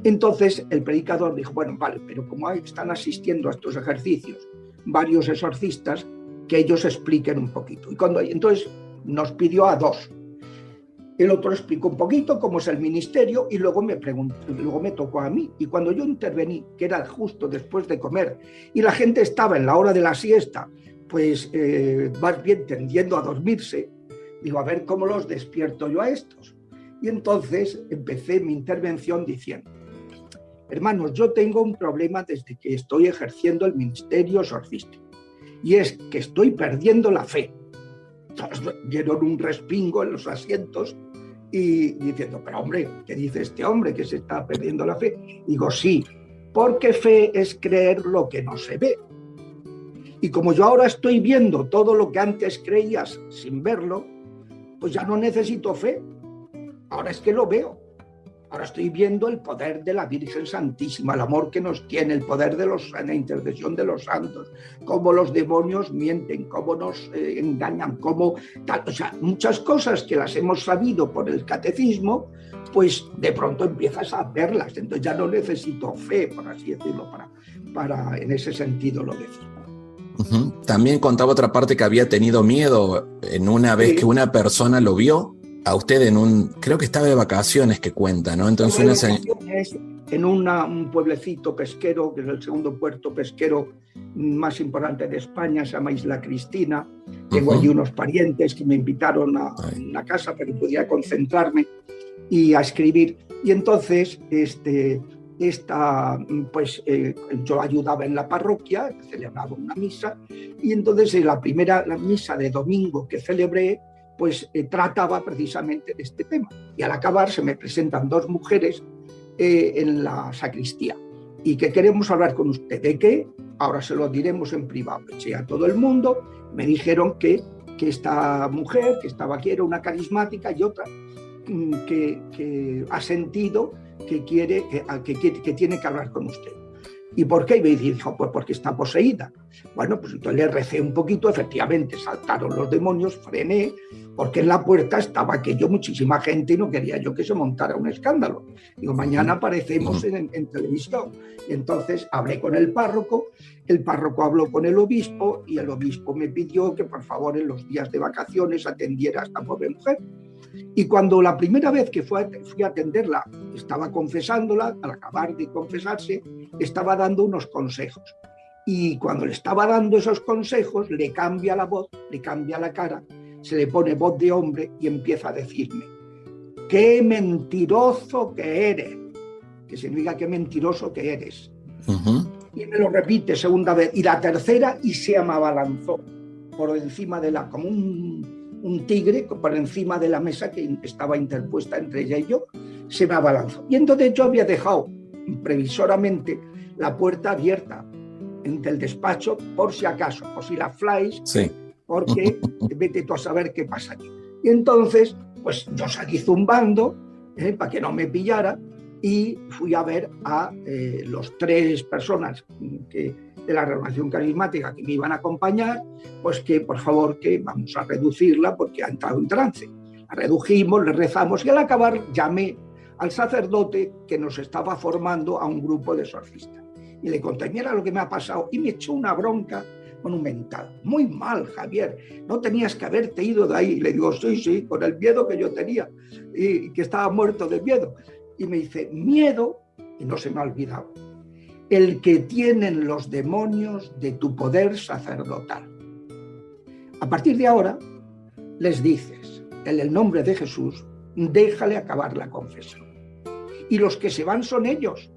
entonces el predicador dijo, bueno, vale, pero como están asistiendo a estos ejercicios varios exorcistas, que ellos expliquen un poquito. Entonces nos pidió a dos. El otro explicó un poquito cómo es el ministerio y luego me tocó a mí. Y cuando yo intervení, que era justo después de comer, y la gente estaba en la hora de la siesta, pues más bien tendiendo a dormirse, digo, a ver cómo los despierto yo a estos. Y entonces empecé mi intervención diciendo, hermanos, yo tengo un problema desde que estoy ejerciendo el ministerio exorcístico, y es que estoy perdiendo la fe. Dieron un respingo en los asientos y diciendo, pero hombre, ¿qué dice este hombre que se está perdiendo la fe? Digo, sí, porque fe es creer lo que no se ve. Y como yo ahora estoy viendo todo lo que antes creías sin verlo, pues ya no necesito fe. Ahora es que lo veo. Ahora estoy viendo el poder de la Virgen Santísima, el amor que nos tiene, el poder de la intercesión de los santos, cómo los demonios mienten, cómo nos engañan, cómo tal. O sea, muchas cosas que las hemos sabido por el catecismo, pues de pronto empiezas a verlas. Entonces ya no necesito fe, por así decirlo, para en ese sentido lo decir. También contaba otra parte que había tenido miedo en una vez que una persona lo vio a usted creo que estaba de vacaciones, que cuenta, ¿no? Entonces en un pueblecito pesquero, que es el segundo puerto pesquero más importante de España, se llama Isla Cristina. Tengo allí unos parientes que me invitaron a una casa para que pudiera concentrarme y a escribir. Y entonces yo ayudaba en la parroquia, celebraba una misa, y entonces la misa de domingo que celebré, pues trataba precisamente de este tema. Y al acabar se me presentan dos mujeres en la sacristía. ¿Y que queremos hablar con usted? ¿De qué? Ahora se lo diremos en privado. Eché a todo el mundo, me dijeron que esta mujer que estaba aquí era una carismática y otra que ha sentido que tiene que hablar con usted. ¿Y por qué? Y me dijo, pues porque está poseída. Bueno, pues entonces le recé un poquito, efectivamente saltaron los demonios, frené, porque en la puerta estaba aquello, muchísima gente, y no quería yo que se montara un escándalo. Digo, mañana aparecemos en televisión. Y entonces hablé con el párroco habló con el obispo, y el obispo me pidió que por favor en los días de vacaciones atendiera a esta pobre mujer. Y cuando la primera vez que fui a atenderla, estaba confesándola, al acabar de confesarse, estaba dando unos consejos. Y cuando le estaba dando esos consejos, le cambia la voz, le cambia la cara, se le pone voz de hombre y empieza a decirme, ¡qué mentiroso que eres! Que significa qué mentiroso que eres. Y me lo repite segunda vez, y la tercera, y se me abalanzó por encima como un tigre, por encima de la mesa que estaba interpuesta entre ella y yo, se me abalanzó. Y entonces yo había dejado previsoramente la puerta abierta entre el despacho, por si acaso, por si la flies, sí. Porque vete tú a saber qué pasa aquí. Y entonces, pues yo salí zumbando, para que no me pillara, y fui a ver a los 3 personas de la renovación carismática que me iban a acompañar, pues que por favor que vamos a reducirla porque ha entrado en trance. La redujimos, le rezamos y al acabar llamé al sacerdote que nos estaba formando a un grupo de exorcistas. Y le conté, mira lo que me ha pasado, y me echó una bronca monumental. Muy mal, Javier, no tenías que haberte ido de ahí. Y le digo, sí, con el miedo que yo tenía, y que estaba muerto de miedo. Y me dice, miedo, y no se me ha olvidado, el que tienen los demonios de tu poder sacerdotal. A partir de ahora, les dices, en el nombre de Jesús, déjale acabar la confesión. Y los que se van son ellos.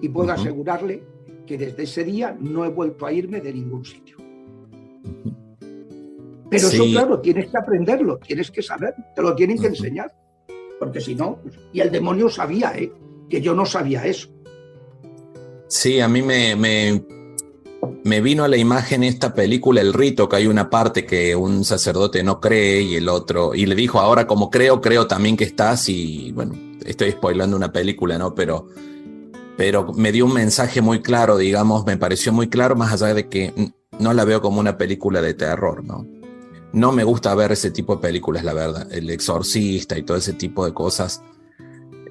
Y puedo asegurarle que desde ese día no he vuelto a irme de ningún sitio. Pero sí, eso, claro, tienes que aprenderlo, tienes que saber, te lo tienen que enseñar. Porque si no, y el demonio sabía, que yo no sabía eso. Sí, a mí me vino a la imagen esta película El Rito, que hay una parte que un sacerdote no cree y el otro, y le dijo, ahora como creo también que estás, y bueno, estoy spoilando una película, ¿no? Pero me dio un mensaje muy claro, digamos, me pareció muy claro, más allá de que no la veo como una película de terror, ¿no? No me gusta ver ese tipo de películas, la verdad. El Exorcista y todo ese tipo de cosas.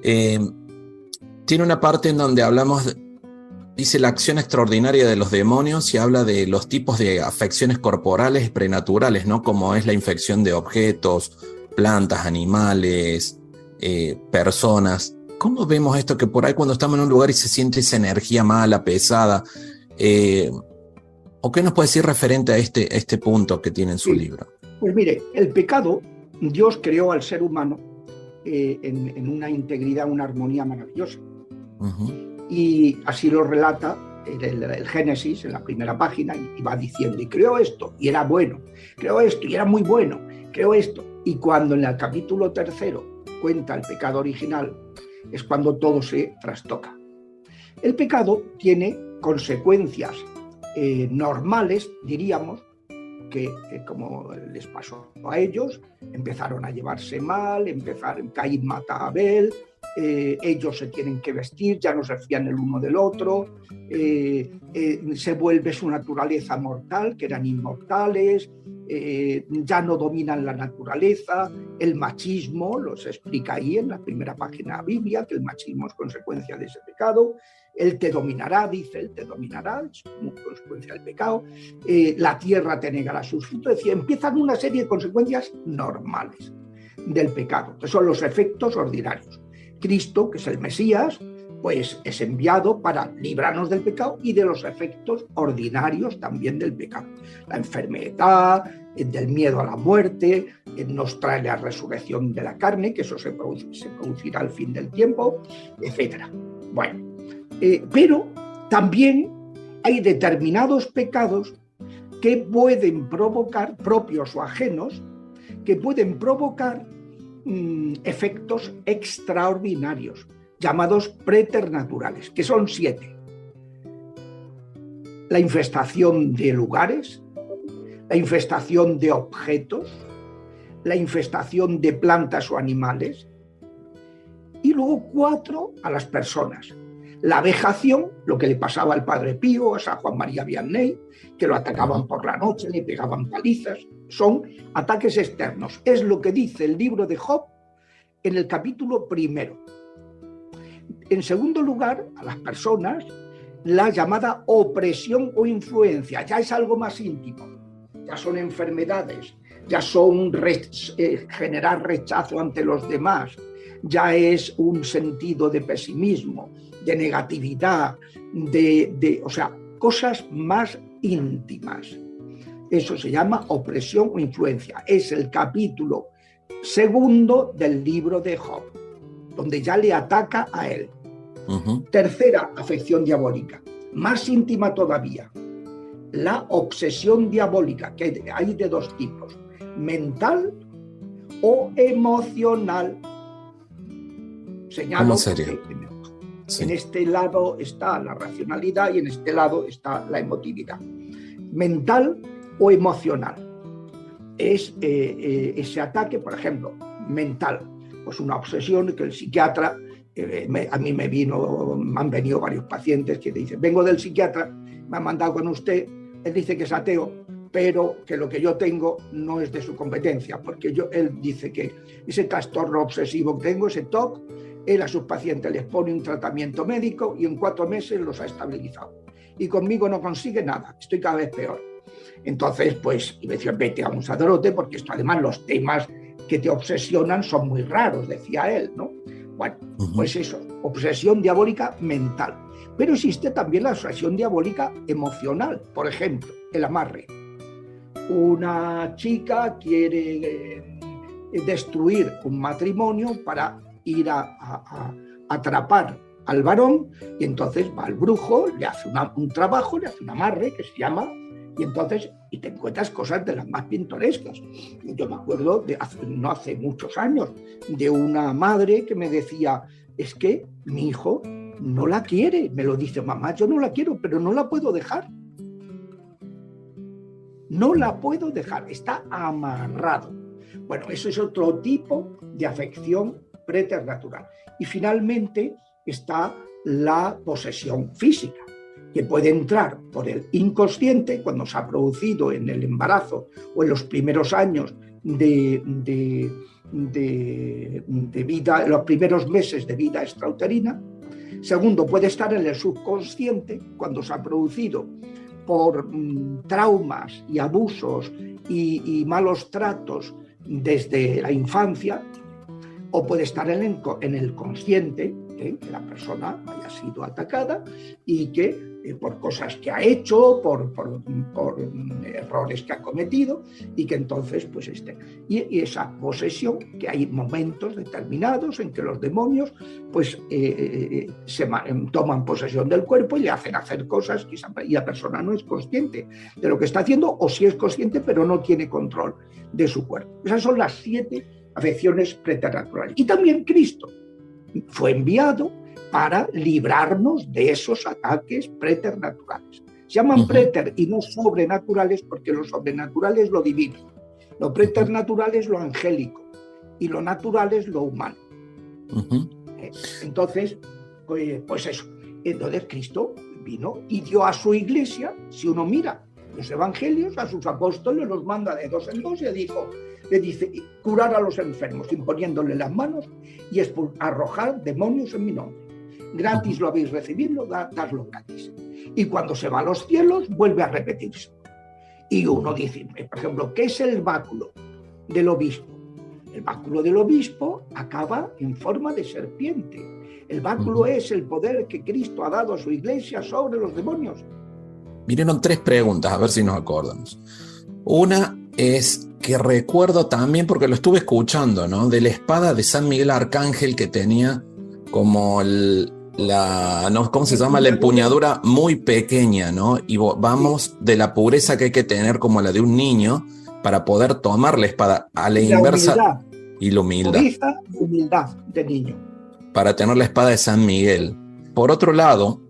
Tiene una parte en donde hablamos, dice la acción extraordinaria de los demonios y habla de los tipos de afecciones corporales prenaturales, ¿no? Como es la infección de objetos, plantas, animales, personas. ¿Cómo vemos esto que por ahí cuando estamos en un lugar y se siente esa energía mala, pesada? ¿O qué nos puede decir referente a este punto que tiene en su libro? Pues mire, el pecado, Dios creó al ser humano en una integridad, una armonía maravillosa. Y así lo relata el Génesis en la primera página, y va diciendo, y creó esto, y era bueno, creó esto, y era muy bueno, creó esto. Y cuando en el capítulo 3 cuenta el pecado original, es cuando todo se trastoca. El pecado tiene consecuencias normales, diríamos, que como les pasó a ellos, empezaron a llevarse mal, Caín mata a Abel, ellos se tienen que vestir, ya no se fían el uno del otro, se vuelve su naturaleza mortal, que eran inmortales, ya no dominan la naturaleza, el machismo, los explica ahí en la primera página de la Biblia, que el machismo es consecuencia de ese pecado. Él te dominará, dice, él te dominará, es como consecuencia del pecado, la tierra te negará sus frutos, es decir, empiezan una serie de consecuencias normales del pecado, que son los efectos ordinarios. Cristo, que es el Mesías, pues es enviado para librarnos del pecado y de los efectos ordinarios también del pecado. La enfermedad, del miedo a la muerte, nos trae la resurrección de la carne, que eso se producirá al fin del tiempo, etc. Bueno, pero también hay determinados pecados que pueden provocar, propios o ajenos, que pueden provocar efectos extraordinarios, llamados preternaturales, que son 7. La infestación de lugares, la infestación de objetos, la infestación de plantas o animales, y luego 4 a las personas. La vejación, lo que le pasaba al Padre Pío, a San Juan María Vianney, que lo atacaban por la noche, le pegaban palizas, son ataques externos. Es lo que dice el libro de Job en el capítulo 1. En segundo lugar, a las personas, la llamada opresión o influencia, ya es algo más íntimo, ya son enfermedades, ya son generar rechazo ante los demás, ya es un sentido de pesimismo, de negatividad, o sea, cosas más íntimas. Eso se llama opresión o influencia. Es el capítulo 2 del libro de Job, donde ya le ataca a él. Tercera afección diabólica, más íntima todavía, la obsesión diabólica, que hay de 2 tipos, mental o emocional. ¿Cómo sería? En este lado está la racionalidad y en este lado está la emotividad. Mental o emocional. Es ese ataque, por ejemplo, mental, pues una obsesión que el psiquiatra A mí me han venido varios pacientes que dicen, vengo del psiquiatra, me han mandado con usted, él dice que es ateo, pero que lo que yo tengo no es de su competencia, porque él dice que ese trastorno obsesivo que tengo, ese TOC, él a sus pacientes les pone un tratamiento médico y en 4 meses los ha estabilizado. Y conmigo no consigue nada, estoy cada vez peor. Entonces, pues, y me decía, vete a un sacerdote, porque esto además los temas que te obsesionan son muy raros, decía él, ¿no? Bueno, pues eso, obsesión diabólica mental. Pero existe también la obsesión diabólica emocional. Por ejemplo, el amarre. Una chica quiere destruir un matrimonio para ir a atrapar al varón, y entonces va al brujo, le hace un trabajo, le hace un amarre que se llama, y te encuentras cosas de las más pintorescas. Yo me acuerdo, no hace muchos años, de una madre que me decía, es que mi hijo no la quiere, me lo dice, mamá, yo no la quiero, pero no la puedo dejar. No la puedo dejar, está amarrado. Bueno, eso es otro tipo de afección preternatural. Y finalmente está la posesión física, que puede entrar por el inconsciente cuando se ha producido en el embarazo o en los primeros años de vida, en los primeros meses de vida extrauterina. Segundo, puede estar en el subconsciente cuando se ha producido por traumas y abusos y malos tratos desde la infancia, o puede estar en el consciente, que la persona haya sido atacada y que por cosas que ha hecho, por errores que ha cometido, y que entonces pues y esa posesión, que hay momentos determinados en que los demonios pues toman posesión del cuerpo y le hacen hacer cosas y la persona no es consciente de lo que está haciendo, o sí es consciente pero no tiene control de su cuerpo. Esas son las 7 afecciones preternaturales. Y también Cristo fue enviado para librarnos de esos ataques preternaturales. Se llaman preter y no sobrenaturales, porque lo sobrenatural es lo divino, lo preternatural es lo angélico y lo natural es lo humano. Entonces, pues eso. Entonces Cristo vino y dio a su iglesia, si uno mira los evangelios, a sus apóstoles los manda de 2 en 2 y le dice curar a los enfermos imponiéndole las manos y arrojar demonios en mi nombre. Gratis lo habéis recibido, dadlo gratis. Y cuando se va a los cielos vuelve a repetirse. Y uno dice, por ejemplo, ¿qué es el báculo del obispo? El báculo del obispo acaba en forma de serpiente. El báculo es el poder que Cristo ha dado a su iglesia sobre los demonios. Vinieron 3 preguntas, a ver si nos acordamos. Una es que recuerdo también, porque lo estuve escuchando, ¿no? De la espada de San Miguel Arcángel, que tenía como ¿cómo se llama? La empuñadura muy pequeña, ¿no? Y vamos de la pureza que hay que tener como la de un niño para poder tomar la espada a la inversa. Y la humildad. Humildad de niño. Para tener la espada de San Miguel. Por otro lado,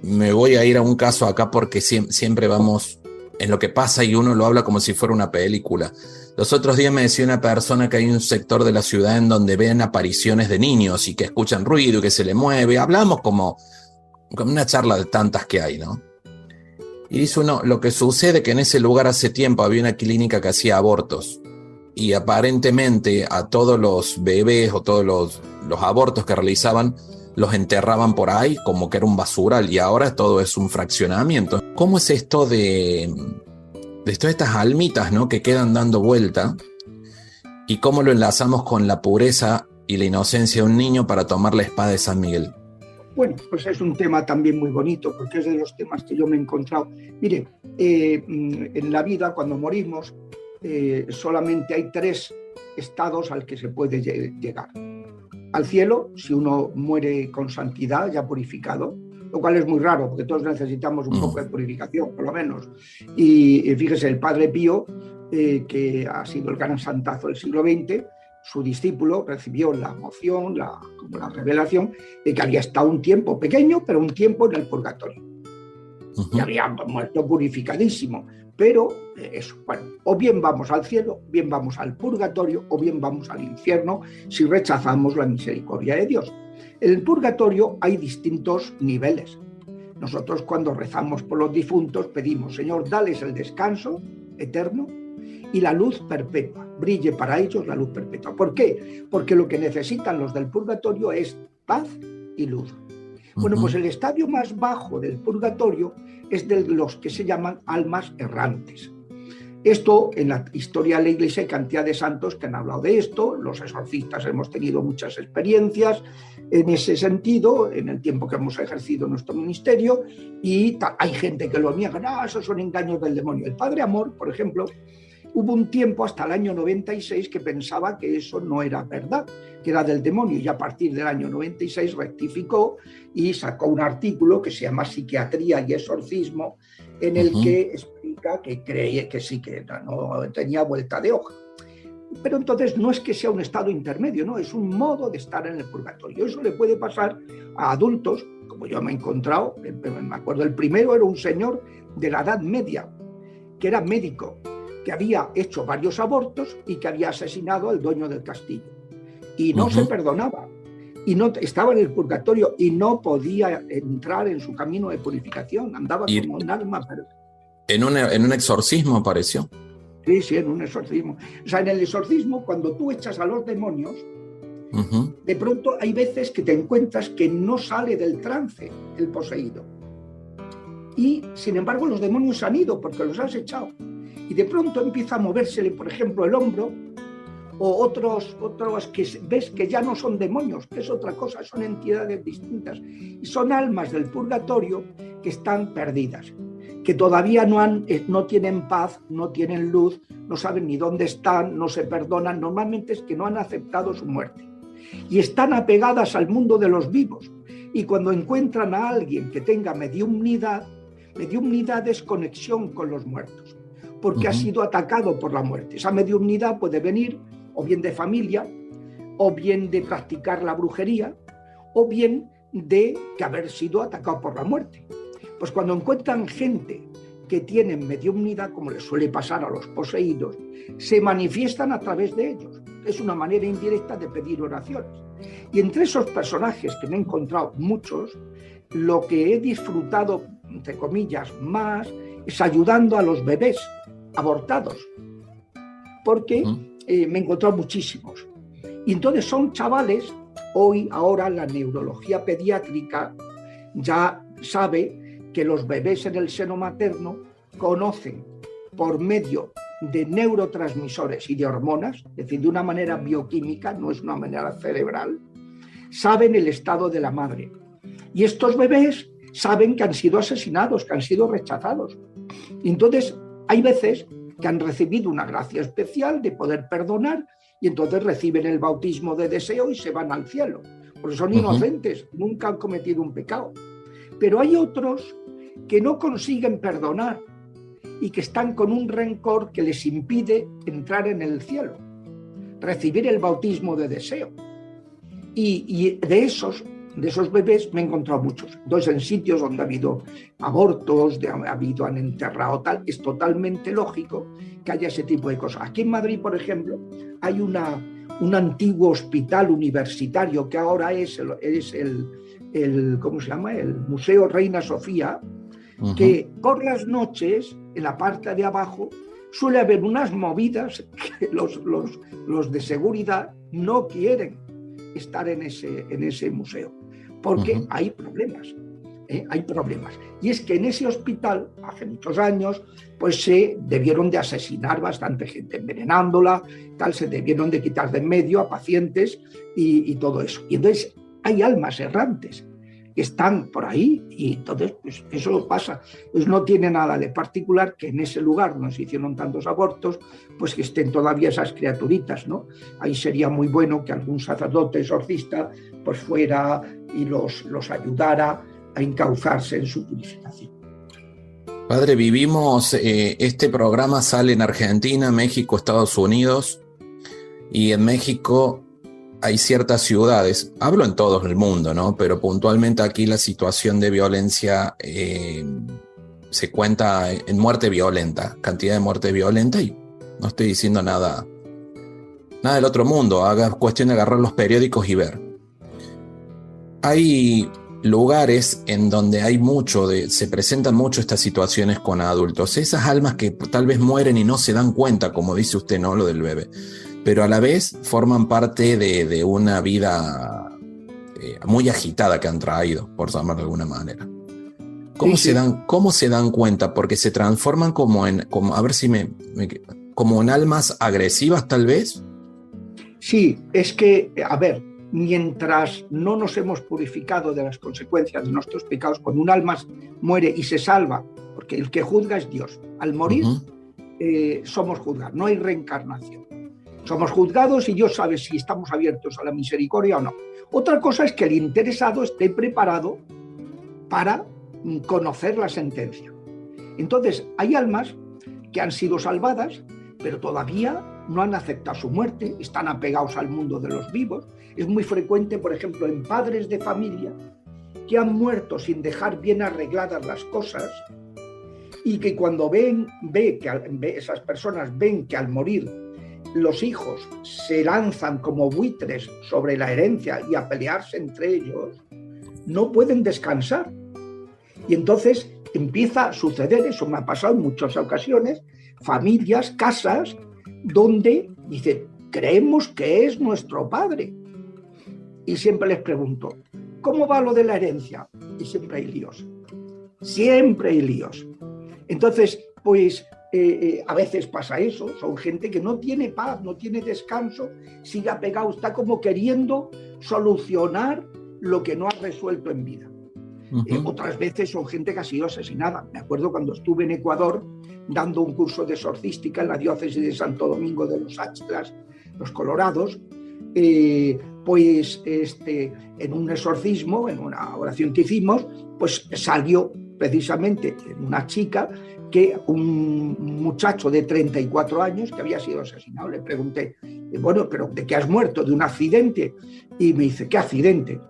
me voy a ir a un caso acá porque siempre vamos en lo que pasa y uno lo habla como si fuera una película. Los otros días me decía una persona que hay un sector de la ciudad en donde ven apariciones de niños y que escuchan ruido y que se le mueve. Hablamos como una charla de tantas que hay, ¿no? Y dice uno, lo que sucede que en ese lugar hace tiempo había una clínica que hacía abortos y aparentemente a todos los bebés o todos los abortos que realizaban los enterraban por ahí como que era un basural y ahora todo es un fraccionamiento. ¿Cómo es esto de todas estas almitas, ¿no? que quedan dando vuelta y cómo lo enlazamos con la pureza y la inocencia de un niño para tomar la espada de San Miguel? Bueno, pues es un tema también muy bonito porque es de los temas que yo me he encontrado. Mire, en la vida cuando morimos solamente hay 3 estados al que se puede llegar. Al cielo, si uno muere con santidad, ya purificado, lo cual es muy raro, porque todos necesitamos un poco de purificación, por lo menos. Y fíjese, el Padre Pío, que ha sido el gran santazo del siglo XX, su discípulo recibió la moción, como la revelación, de que había estado un tiempo pequeño, pero un tiempo en el purgatorio. Y había muerto purificadísimo. Pero eso, bueno, o bien vamos al cielo, bien vamos al purgatorio, o bien vamos al infierno si rechazamos la misericordia de Dios. En el purgatorio hay distintos niveles. Nosotros cuando rezamos por los difuntos pedimos, Señor, dales el descanso eterno y la luz perpetua. Brille para ellos la luz perpetua. ¿Por qué? Porque lo que necesitan los del purgatorio es paz y luz. Bueno, pues el estadio más bajo del purgatorio es de los que se llaman almas errantes. Esto, en la historia de la Iglesia hay cantidad de santos que han hablado de esto, los exorcistas hemos tenido muchas experiencias en ese sentido, en el tiempo que hemos ejercido nuestro ministerio, y hay gente que lo niega, no, esos son engaños del demonio. El Padre Amor, por ejemplo, hubo un tiempo hasta el año 96 que pensaba que eso no era verdad, que era del demonio, y a partir del año 96 rectificó y sacó un artículo que se llama Psiquiatría y Exorcismo, en el que explica que cree que sí, que no tenía vuelta de hoja. Pero entonces no es que sea un estado intermedio, no, es un modo de estar en el purgatorio. Eso le puede pasar a adultos, como yo me he encontrado, me acuerdo, el primero era un señor de la Edad Media, que era médico, que había hecho varios abortos y que había asesinado al dueño del castillo. Y no se perdonaba, y no estaba en el purgatorio y no podía entrar en su camino de purificación, andaba como un alma. ¿En un exorcismo apareció? Sí, en un exorcismo. O sea, en el exorcismo, cuando tú echas a los demonios, de pronto hay veces que te encuentras que no sale del trance el poseído. Y, sin embargo, los demonios han ido porque los has echado. Y de pronto empieza a movérsele, por ejemplo, el hombro, o otros que ves que ya no son demonios, que es otra cosa, son entidades distintas. Y son almas del purgatorio que están perdidas, que todavía no tienen paz, no tienen luz, no saben ni dónde están, no se perdonan. Normalmente es que no han aceptado su muerte. Y están apegadas al mundo de los vivos. Y cuando encuentran a alguien que tenga mediumnidad es conexión con los muertos, porque ha sido atacado por la muerte. Esa mediumnidad puede venir o bien de familia, o bien de practicar la brujería, o bien de haber sido atacado por la muerte. Pues cuando encuentran gente que tienen mediumnidad, como les suele pasar a los poseídos, se manifiestan a través de ellos. Es una manera indirecta de pedir oraciones. Y entre esos personajes que me he encontrado muchos, lo que he disfrutado, entre comillas, más, es ayudando a los bebés abortados, porque me he encontrado muchísimos. Y entonces son chavales, ahora la neurología pediátrica ya sabe que los bebés en el seno materno conocen por medio de neurotransmisores y de hormonas, es decir, de una manera bioquímica, no es una manera cerebral, saben el estado de la madre. Y estos bebés saben que han sido asesinados, que han sido rechazados. Y entonces hay veces que han recibido una gracia especial de poder perdonar y entonces reciben el bautismo de deseo y se van al cielo, porque son inocentes, nunca han cometido un pecado. Pero hay otros que no consiguen perdonar y que están con un rencor que les impide entrar en el cielo, recibir el bautismo de deseo. Y de esos bebés me he encontrado muchos. Entonces, en sitios donde ha habido abortos, han enterrado tal, es totalmente lógico que haya ese tipo de cosas. Aquí en Madrid, por ejemplo, hay un antiguo hospital universitario que ahora es el ¿cómo se llama? El Museo Reina Sofía, que por las noches, en la parte de abajo, suele haber unas movidas que los de seguridad no quieren estar en ese museo, porque hay problemas. Y es que en ese hospital, hace muchos años, pues se debieron de asesinar bastante gente, envenenándola, se debieron de quitar de en medio a pacientes y todo eso. Y entonces hay almas errantes que están por ahí y entonces pues eso pasa. Pues no tiene nada de particular que en ese lugar no se hicieron tantos abortos, pues que estén todavía esas criaturitas, ¿no? Ahí sería muy bueno que algún sacerdote exorcista pues fuera y los ayudara a encauzarse en su purificación. Padre, este programa sale en Argentina, México, Estados Unidos, y en México hay ciertas ciudades, hablo en todo el mundo, ¿no? Pero puntualmente aquí la situación de violencia se cuenta en muerte violenta, cantidad de muerte violenta, y no estoy diciendo nada del otro mundo, haga cuestión de agarrar los periódicos y ver. Hay lugares en donde se presentan mucho estas situaciones con adultos. Esas almas que tal vez mueren y no se dan cuenta, como dice usted, ¿no? Lo del bebé. Pero a la vez forman parte de una vida muy agitada que han traído, por llamarlo de alguna manera. ¿Cómo se dan cuenta? Porque se transforman como en almas agresivas, tal vez. Sí, es que, a ver, mientras no nos hemos purificado de las consecuencias de nuestros pecados, cuando un alma muere y se salva, porque el que juzga es Dios, al morir somos juzgados, no hay reencarnación. Somos juzgados y Dios sabe si estamos abiertos a la misericordia o no. Otra cosa es que el interesado esté preparado para conocer la sentencia. Entonces, hay almas que han sido salvadas, pero todavía no han aceptado su muerte, están apegados al mundo de los vivos. Es muy frecuente, por ejemplo, en padres de familia que han muerto sin dejar bien arregladas las cosas y que cuando esas personas ven que al morir los hijos se lanzan como buitres sobre la herencia y a pelearse entre ellos, no pueden descansar. Y entonces empieza a suceder, eso me ha pasado en muchas ocasiones, familias, casas, donde dicen, creemos que es nuestro padre. Y siempre les pregunto, ¿cómo va lo de la herencia? Y siempre hay líos. Siempre hay líos. Entonces, pues a veces pasa eso, son gente que no tiene paz, no tiene descanso, sigue apegado, está como queriendo solucionar lo que no ha resuelto en vida. Otras veces son gente que ha sido asesinada. Me acuerdo cuando estuve en Ecuador dando un curso de exorcística en la diócesis de Santo Domingo de los Áchilas, los Colorados, en un exorcismo, en una oración que hicimos, pues salió precisamente una chica que un muchacho de 34 años que había sido asesinado. Le pregunté, bueno, ¿pero de qué has muerto? ¿De un accidente? Y me dice, ¿qué accidente?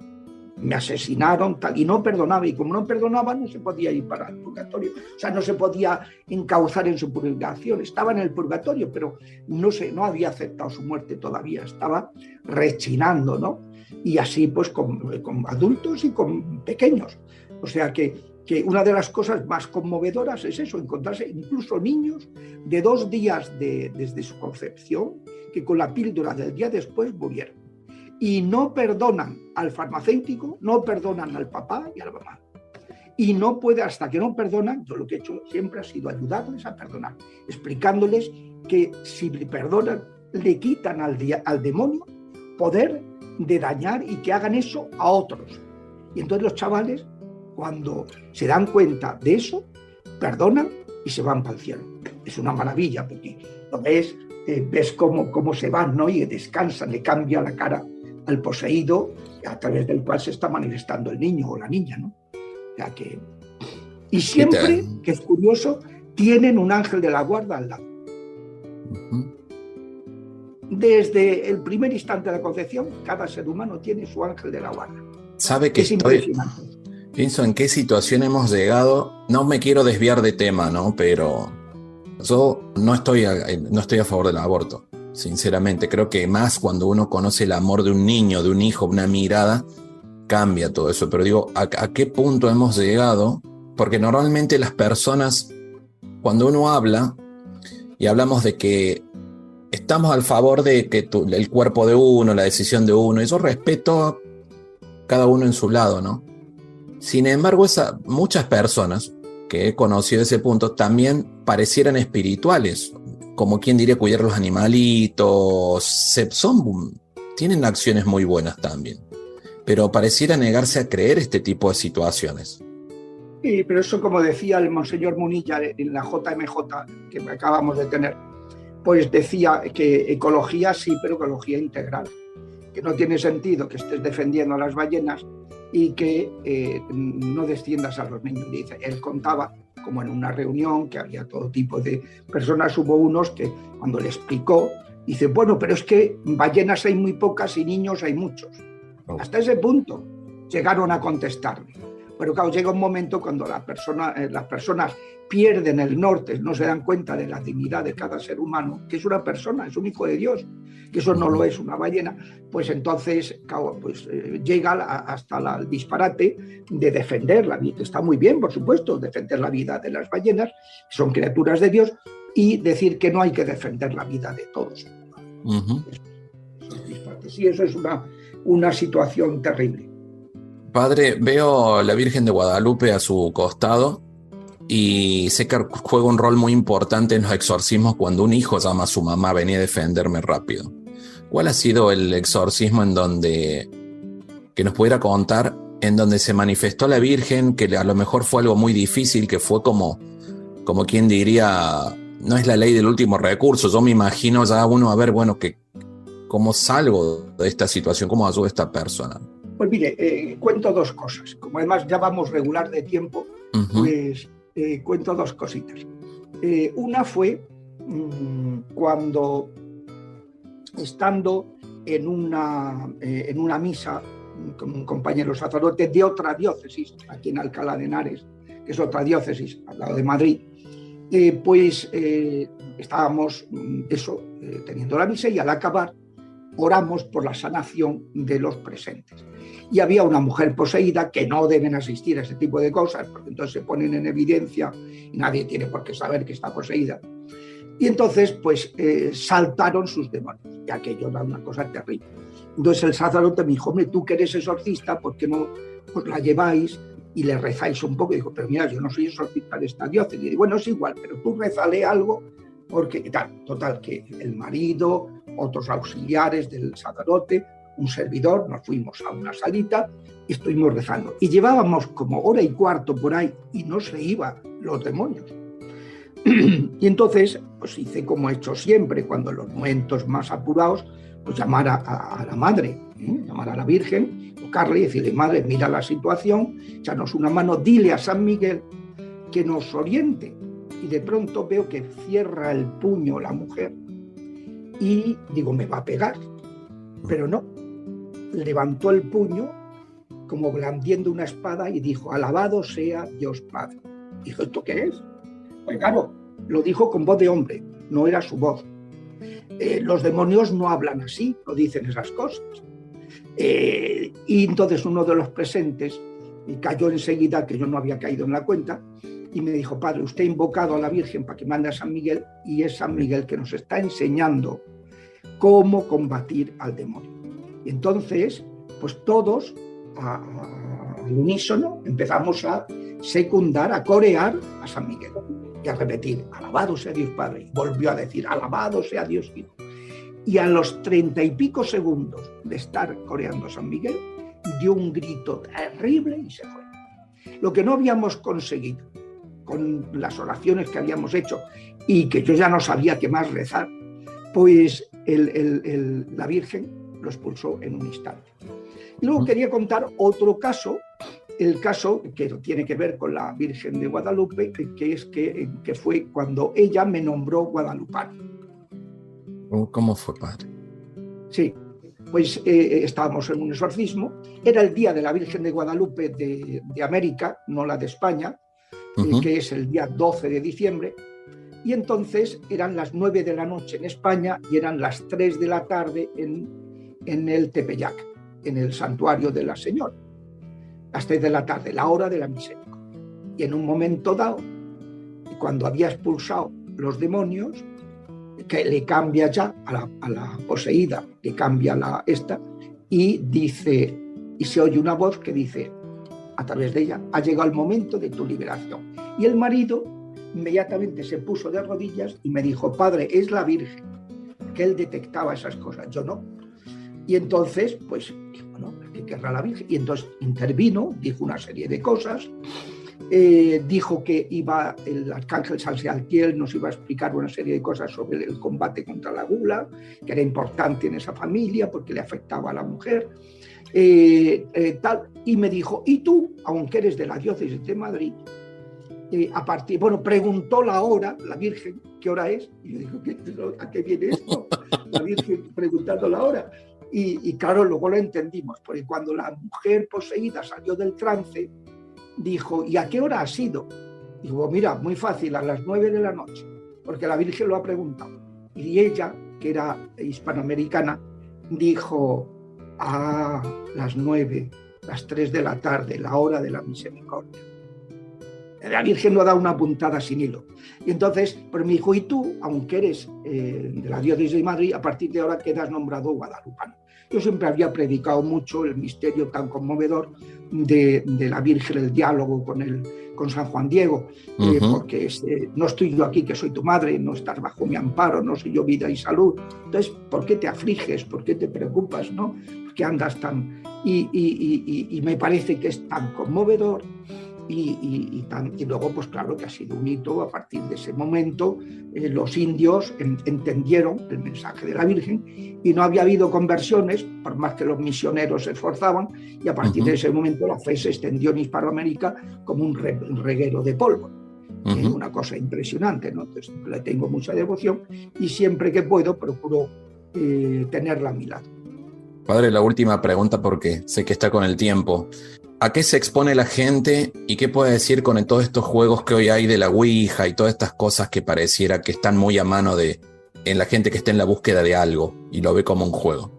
Me asesinaron, tal, y no perdonaba, y como no perdonaba no se podía ir para el purgatorio, o sea, no se podía encauzar en su purgación, estaba en el purgatorio, pero no había aceptado su muerte todavía, estaba rechinando, ¿no? Y así pues con adultos y con pequeños, o sea que una de las cosas más conmovedoras es eso, encontrarse incluso niños de 2 días desde su concepción, que con la píldora del día después murieron. Y no perdonan al farmacéutico, no perdonan al papá y a la mamá. Y no puede, hasta que no perdonan, yo lo que he hecho siempre ha sido ayudarles a perdonar, explicándoles que si perdonan, le quitan al demonio poder de dañar y que hagan eso a otros. Y entonces los chavales, cuando se dan cuenta de eso, perdonan y se van para el cielo. Es una maravilla, porque lo ves cómo se van, ¿no? Y descansan, le cambia la cara al poseído, a través del cual se está manifestando el niño o la niña, ¿no? O sea que... Y siempre, que es curioso, tienen un ángel de la guarda al lado. Desde el primer instante de la concepción, cada ser humano tiene su ángel de la guarda. ¿Sabe que pienso en qué situación hemos llegado? No me quiero desviar de tema, ¿no? Pero yo no estoy a favor del aborto. Sinceramente, creo que más cuando uno conoce el amor de un niño, de un hijo, una mirada, cambia todo eso. Pero digo, ¿a qué punto hemos llegado? Porque normalmente las personas, cuando uno habla, y hablamos de que estamos al favor de que el cuerpo de uno, la decisión de uno, y yo respeto a cada uno en su lado, ¿no? Sin embargo, muchas personas que he conocido ese punto también parecieran espirituales, como quien diría cuidar a los animalitos, tienen acciones muy buenas también, pero pareciera negarse a creer este tipo de situaciones. Sí, pero eso, como decía el monseñor Munilla en la JMJ que acabamos de tener, pues decía que ecología sí, pero ecología integral, que no tiene sentido que estés defendiendo a las ballenas y que no desciendas a los niños. Dice, él contaba como en una reunión que había todo tipo de personas, hubo unos que cuando le explicó, dice, bueno, pero es que ballenas hay muy pocas y niños hay muchos. Hasta ese punto llegaron a contestarle. Pero claro, llega un momento cuando las personas pierden el norte, no se dan cuenta de la dignidad de cada ser humano, que es una persona, es un hijo de Dios, que eso no lo es una ballena, pues entonces claro, pues, llega hasta el disparate de defender la vida, que está muy bien, por supuesto, defender la vida de las ballenas, son criaturas de Dios, y decir que no hay que defender la vida de todos. Sí, eso es una situación terrible. Padre, veo a la Virgen de Guadalupe a su costado y sé que juega un rol muy importante en los exorcismos cuando un hijo llama a su mamá, venía a defenderme rápido. ¿Cuál ha sido el exorcismo que nos pudiera contar, en donde se manifestó la Virgen, que a lo mejor fue algo muy difícil, que fue como quien diría, no es la ley del último recurso? Yo me imagino ya uno, a ver, bueno, ¿cómo salgo de esta situación? ¿Cómo ayudo a esta persona? Pues mire, cuento dos cosas. Como además ya vamos regular de tiempo, pues cuento dos cositas. Una fue cuando, estando en una misa con un compañero sacerdote de otra diócesis, aquí en Alcalá de Henares, que es otra diócesis al lado de Madrid, pues estábamos teniendo la misa, y al acabar oramos por la sanación de los presentes. Y había una mujer poseída, que no deben asistir a ese tipo de cosas, porque entonces se ponen en evidencia y nadie tiene por qué saber que está poseída. Y entonces, pues, saltaron sus demonios, y aquello era una cosa terrible. Entonces el sacerdote me dijo, hombre, tú que eres exorcista, ¿por qué no os la lleváis y le rezáis un poco? Y dijo, pero mira, yo no soy exorcista de esta diócesis. Y digo, bueno, es igual, pero tú rézale algo, porque total, que el marido, otros auxiliares del sacerdote, un servidor, nos fuimos a una salita y estuvimos rezando. Y llevábamos como hora y cuarto por ahí y no se iban los demonios. Y entonces, pues hice como he hecho siempre, cuando en los momentos más apurados, pues llamar a la madre, llamar a la Virgen, tocarle y decirle, madre, mira la situación, échanos una mano, dile a San Miguel que nos oriente. Y de pronto veo que cierra el puño la mujer y digo, me va a pegar. Pero no, levantó el puño como blandiendo una espada y dijo, alabado sea Dios Padre. Dijo, ¿esto qué es? Pues claro, lo dijo con voz de hombre, no era su voz. Los demonios no hablan así, no dicen esas cosas. Y entonces uno de los presentes cayó enseguida, que yo no había caído en la cuenta, y me dijo, padre, usted ha invocado a la Virgen para que mande a San Miguel, y es San Miguel que nos está enseñando cómo combatir al demonio. Y entonces, pues todos, al unísono, empezamos a secundar, a corear a San Miguel y a repetir, alabado sea Dios Padre. Y volvió a decir, alabado sea Dios Hijo. Y a los 30 y pico segundos de estar coreando a San Miguel, dio un grito terrible y se fue. Lo que no habíamos conseguido con las oraciones que habíamos hecho y que yo ya no sabía qué más rezar, pues la Virgen lo expulsó en un instante. Y luego quería contar otro caso, el caso que tiene que ver con la Virgen de Guadalupe, que fue cuando ella me nombró guadalupano. ¿Cómo fue, padre? Sí, pues estábamos en un exorcismo, era el día de la Virgen de Guadalupe de América, no la de España, que es el día 12 de diciembre, y entonces eran las 9 de la noche en España y eran las 3 de la tarde en el Tepeyac, en el santuario de la Señora. Las 3 de la tarde, la hora de la misericordia. Y en un momento dado, cuando había expulsado los demonios, que le cambia ya a la poseída, le cambia esta, y dice, y se oye una voz que dice, a través de ella, ha llegado el momento de tu liberación. Y el marido inmediatamente se puso de rodillas y me dijo, padre, es la Virgen, que él detectaba esas cosas, yo no. Y entonces, pues, dijo, no, ¿qué querrá la Virgen? Y entonces intervino, dijo una serie de cosas, dijo que el arcángel San Sebastián nos iba a explicar una serie de cosas sobre el combate contra la gula, que era importante en esa familia porque le afectaba a la mujer, y me dijo, y tú, aunque eres de la diócesis de Madrid, preguntó la hora, la Virgen, ¿qué hora es? Y yo digo, ¿a qué viene esto? La Virgen preguntando la hora. Y claro, luego lo entendimos, porque cuando la mujer poseída salió del trance, dijo, ¿y a qué hora ha sido? Digo, mira, muy fácil, a las 9 de la noche, porque la Virgen lo ha preguntado. Y ella, que era hispanoamericana, dijo, a las 9, las 3 de la tarde, la hora de la misericordia. La Virgen no ha dado una puntada sin hilo. Y entonces, pues me dijo, y tú, aunque eres de la diócesis de Madrid, a partir de ahora quedas nombrado guadalupano. Yo siempre había predicado mucho el misterio tan conmovedor de la Virgen, el diálogo con San Juan Diego, porque no estoy yo aquí, que soy tu madre, no estás bajo mi amparo, no soy yo vida y salud. Entonces, ¿por qué te afliges? ¿Por qué te preocupas? ¿No? ¿Por qué andas tan...? Y me parece que es tan conmovedor. Y luego, pues claro que ha sido un hito. A partir de ese momento, los indios entendieron el mensaje de la Virgen y no había habido conversiones, por más que los misioneros se esforzaban, y a partir de ese momento la fe se extendió en Hispanoamérica como un reguero de polvo. Es una cosa impresionante, ¿no? Entonces, le tengo mucha devoción y siempre que puedo procuro tenerla a mi lado. Padre, la última pregunta porque sé que está con el tiempo. ¿A qué se expone la gente y qué puede decir con todos estos juegos que hoy hay de la Ouija y todas estas cosas que pareciera que están muy a mano en la gente que está en la búsqueda de algo y lo ve como un juego?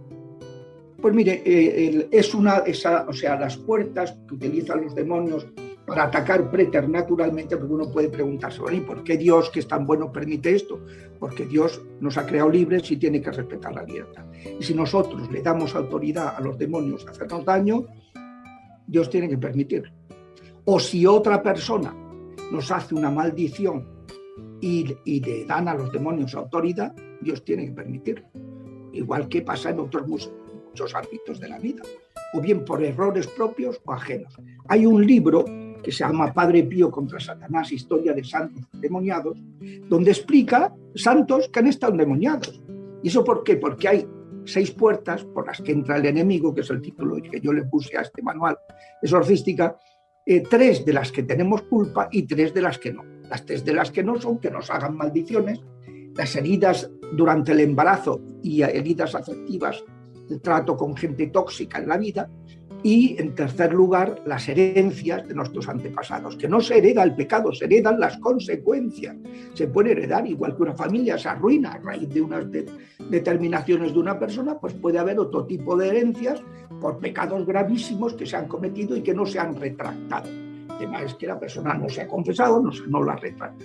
Pues mire, las puertas que utilizan los demonios para atacar preternaturalmente, porque uno puede preguntarse, ¿y por qué Dios, que es tan bueno, permite esto? Porque Dios nos ha creado libres y tiene que respetar la libertad. Y si nosotros le damos autoridad a los demonios a hacernos daño, Dios tiene que permitirlo. O si otra persona nos hace una maldición y le dan a los demonios autoridad, Dios tiene que permitirlo. Igual que pasa en otros muchos ámbitos de la vida, o bien por errores propios o ajenos. Hay un libro que se llama Padre Pío contra Satanás, historia de santos endemoniados, donde explica santos que han estado endemoniados. ¿Y eso por qué? Porque hay 6 puertas por las que entra el enemigo, que es el título que yo le puse a este manual exorcística, 3 de las que tenemos culpa y 3 de las que no. Las 3 de las que no son que nos hagan maldiciones, las heridas durante el embarazo y heridas afectivas, el trato con gente tóxica en la vida, y en tercer lugar las herencias de nuestros antepasados, que no se hereda el pecado, se heredan las consecuencias. Se puede heredar, igual que una familia se arruina a raíz de unas determinaciones de una persona, pues puede haber otro tipo de herencias por pecados gravísimos que se han cometido y que no se han retractado. El tema es que la persona no se ha confesado, no la retracta.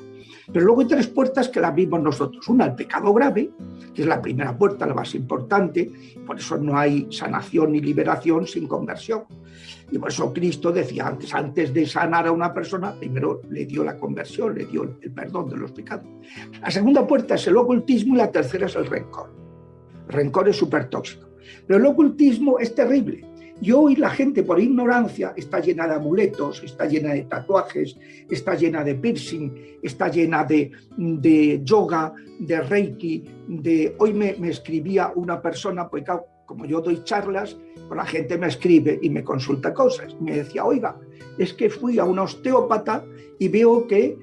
Pero luego hay 3 puertas que las vimos nosotros. Una, el pecado grave, que es la primera puerta, la más importante. Por eso no hay sanación ni liberación sin conversión. Y por eso Cristo decía antes de sanar a una persona, primero le dio la conversión, le dio el perdón de los pecados. La segunda puerta es el ocultismo y la tercera es el rencor. El rencor es súper tóxico. Pero el ocultismo es terrible. Y hoy la gente, por ignorancia, está llena de amuletos, está llena de tatuajes, está llena de piercing, está llena de yoga, de reiki. Hoy me escribía una persona, pues claro, como yo doy charlas, pues la gente me escribe y me consulta cosas. Me decía, oiga, es que fui a un osteópata y veo que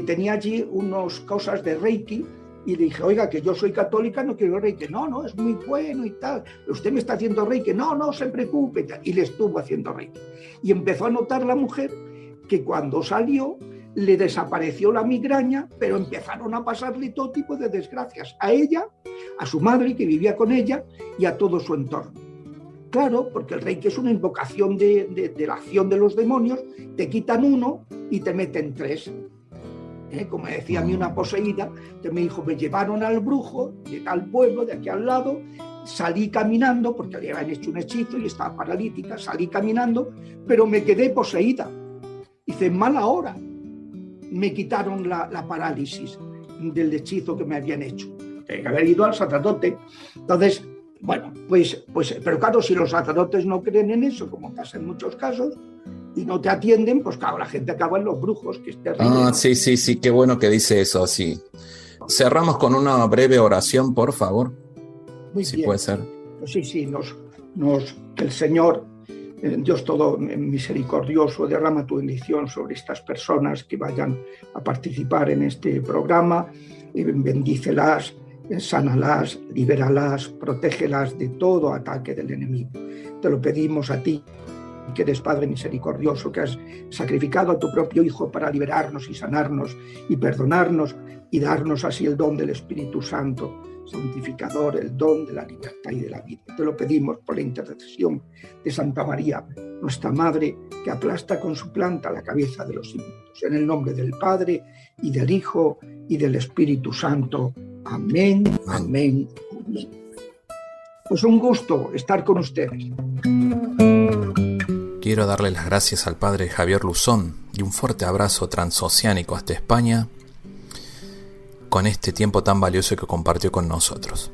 tenía allí unas cosas de reiki. Y le dije, oiga, que yo soy católica, no quiero reiki. No, es muy bueno y tal. Usted me está haciendo reiki. No se preocupe. Y le estuvo haciendo reiki. Y empezó a notar la mujer que cuando salió le desapareció la migraña, pero empezaron a pasarle todo tipo de desgracias. A ella, a su madre que vivía con ella y a todo su entorno. Claro, porque el reiki es una invocación de la acción de los demonios. Te quitan uno y te meten 3. Como decía a mí una poseída, que me dijo, me llevaron al brujo de tal pueblo, de aquí al lado, salí caminando, porque le habían hecho un hechizo y estaba paralítica, salí caminando, pero me quedé poseída. Hice mala hora. Me quitaron la parálisis del hechizo que me habían hecho. Tenía que haber ido al sacerdote. Entonces, bueno, pues, pero claro, si los sacerdotes no creen en eso, como pasa en muchos casos, y no te atienden, pues claro, la gente acaba en los brujos, que es terrible. ¿No? Sí, qué bueno que dice eso, sí. Cerramos con una breve oración, por favor. Muy si bien. Puede ser. Pues sí, que el Señor, Dios todo misericordioso, derrama tu bendición sobre estas personas que vayan a participar en este programa, bendícelas, sánalas, libéralas, protégelas de todo ataque del enemigo. Te lo pedimos a ti, que eres Padre misericordioso, que has sacrificado a tu propio Hijo para liberarnos y sanarnos y perdonarnos y darnos así el don del Espíritu Santo, santificador, el don de la libertad y de la vida. Te lo pedimos por la intercesión de Santa María, nuestra Madre, que aplasta con su planta la cabeza de los impíos. En el nombre del Padre, y del Hijo, y del Espíritu Santo. Amén, amén, amén. Pues un gusto estar con ustedes. Quiero darle las gracias al Padre Javier Luzón y un fuerte abrazo transoceánico hasta España con este tiempo tan valioso que compartió con nosotros.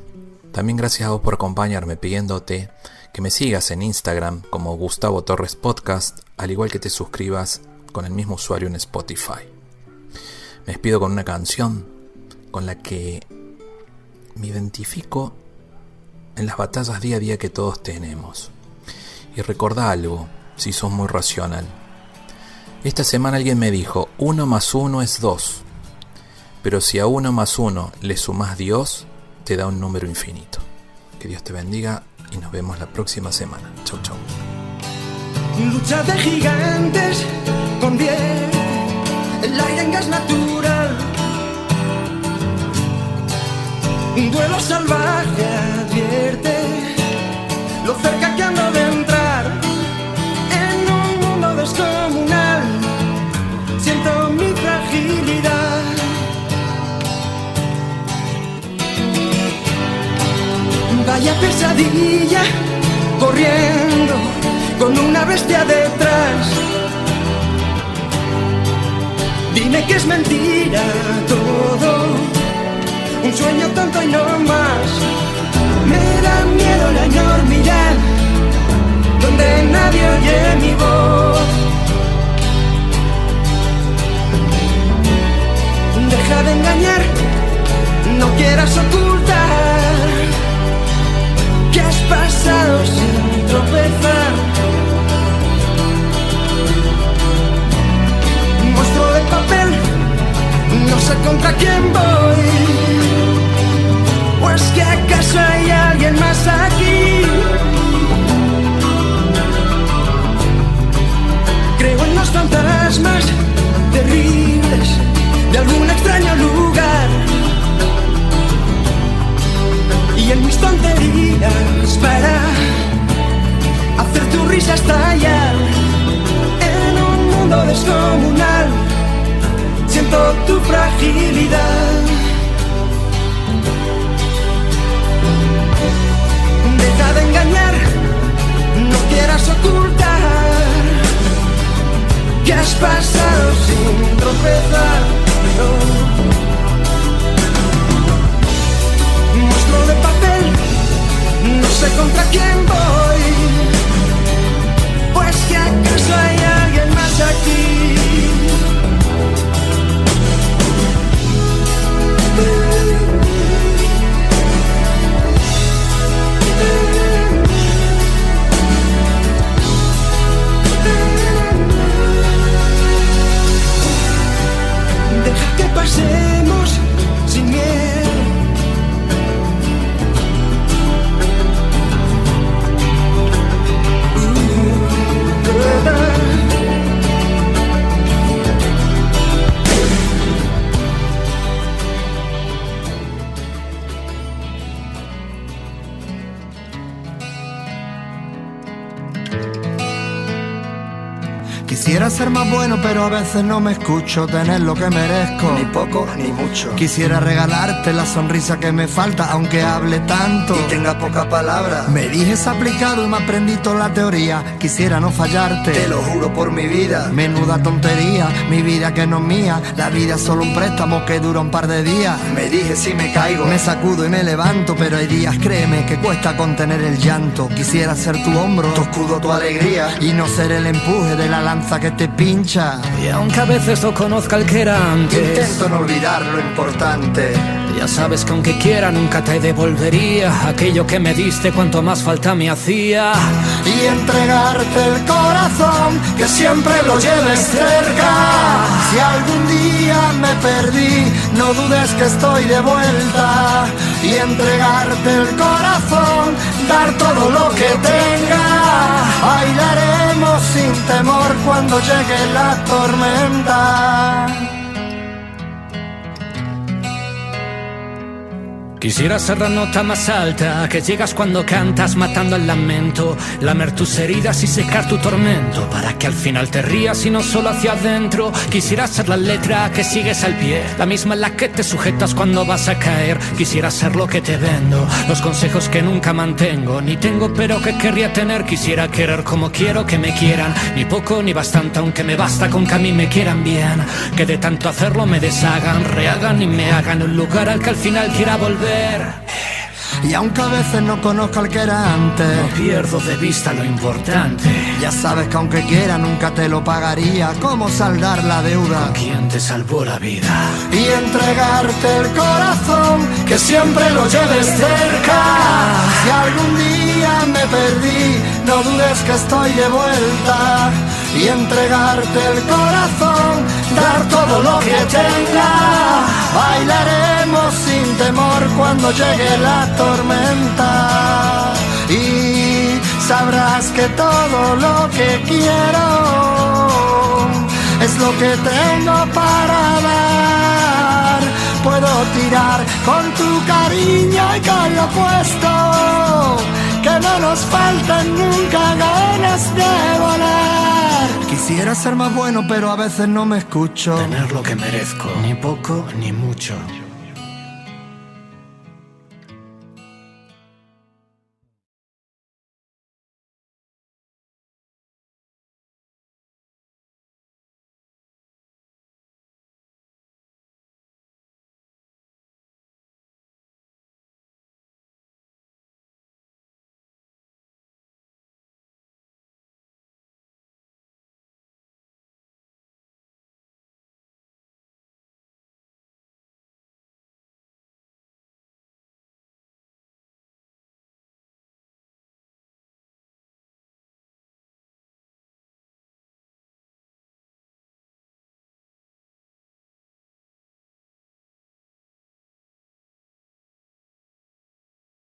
También gracias a vos por acompañarme, pidiéndote que me sigas en Instagram como Gustavo Torres Podcast, al igual que te suscribas con el mismo usuario en Spotify. Me despido con una canción con la que me identifico en las batallas día a día que todos tenemos. Y recordá algo, si sos muy racional. Esta semana alguien me dijo, 1 más 1 es 2. Pero si a 1 más 1 le sumás Dios, te da un número infinito. Que Dios te bendiga y nos vemos la próxima semana. Chau, chau. Lucha de gigantes con 10, el aire en gas natural. Un duelo salvaje advierte lo cerca que ando de entrar en un mundo descomunal. Siento mi fragilidad. Vaya pesadilla, corriendo con una bestia detrás. Dime que es mentira todo, un sueño tonto y no más. Me da miedo la enormidad, donde nadie oye mi voz. Deja de engañar, no quieras ocultar que has pasado sin tropezar. Monstruo de papel, no sé contra quién voy. ¿O es que acaso hay alguien más aquí? Creo en los fantasmas terribles de algún extraño lugar, y en mis tonterías para hacer tu risa estallar. En un mundo descomunal siento tu fragilidad. Deja de engañar, no quieras ocultar que has pasado sin tropezar. No. Monstruo de papel, no sé contra quién voy. Pues que acaso hay alguien más aquí. Deja que pasemos sin miedo. Quisiera ser más bueno, pero a veces no me escucho tener lo que merezco. Ni poco ni mucho. Quisiera regalarte la sonrisa que me falta, aunque hable tanto y tenga poca palabra. Me dijes aplicado y me aprendí toda la teoría. Quisiera no fallarte, te lo juro por mi vida. Menuda tontería, mi vida que no es mía. La vida es solo un préstamo que dura un par de días. Me dije si me caigo, me sacudo y me levanto, pero hay días, créeme, que cuesta contener el llanto. Quisiera ser tu hombro, tu escudo, tu alegría, y no ser el empuje de la lanza que te pincha. Y aunque a veces no conozca el que era antes, intento no olvidar lo importante. Ya sabes que aunque quiera nunca te devolvería aquello que me diste cuanto más falta me hacía. Y entregarte el corazón, que siempre lo lleves cerca. Si algún día me perdí, no dudes que estoy de vuelta. Y entregarte el corazón, dar todo lo que tenga. Bailaremos cuando llegue la tormenta. Quisiera ser la nota más alta que llegas cuando cantas matando el lamento, lamer tus heridas y secar tu tormento para que al final te rías y no solo hacia adentro. Quisiera ser la letra que sigues al pie, la misma en la que te sujetas cuando vas a caer. Quisiera ser lo que te vendo, los consejos que nunca mantengo, ni tengo pero que querría tener. Quisiera querer como quiero que me quieran, ni poco ni bastante, aunque me basta con que a mí me quieran bien. Que de tanto hacerlo me deshagan, rehagan y me hagan un lugar al que al final quiera volver. Y aunque a veces no conozco al que era antes, no pierdo de vista lo importante. Ya sabes que aunque quiera nunca te lo pagaría. ¿Cómo saldar la deuda? ¿Con quién te salvó la vida? Y entregarte el corazón, que siempre lo lleves cerca. Si algún día me perdí, no dudes que estoy de vuelta. Y entregarte el corazón, dar todo lo que tenga. Bailaremos sin temor cuando llegue la tormenta. Y sabrás que todo lo que quiero es lo que tengo para dar. Puedo tirar con tu cariño y con lo puesto, que no nos faltan nunca ganas de volar. Quisiera ser más bueno, pero a veces no me escucho. Tener lo que merezco, ni poco ni mucho.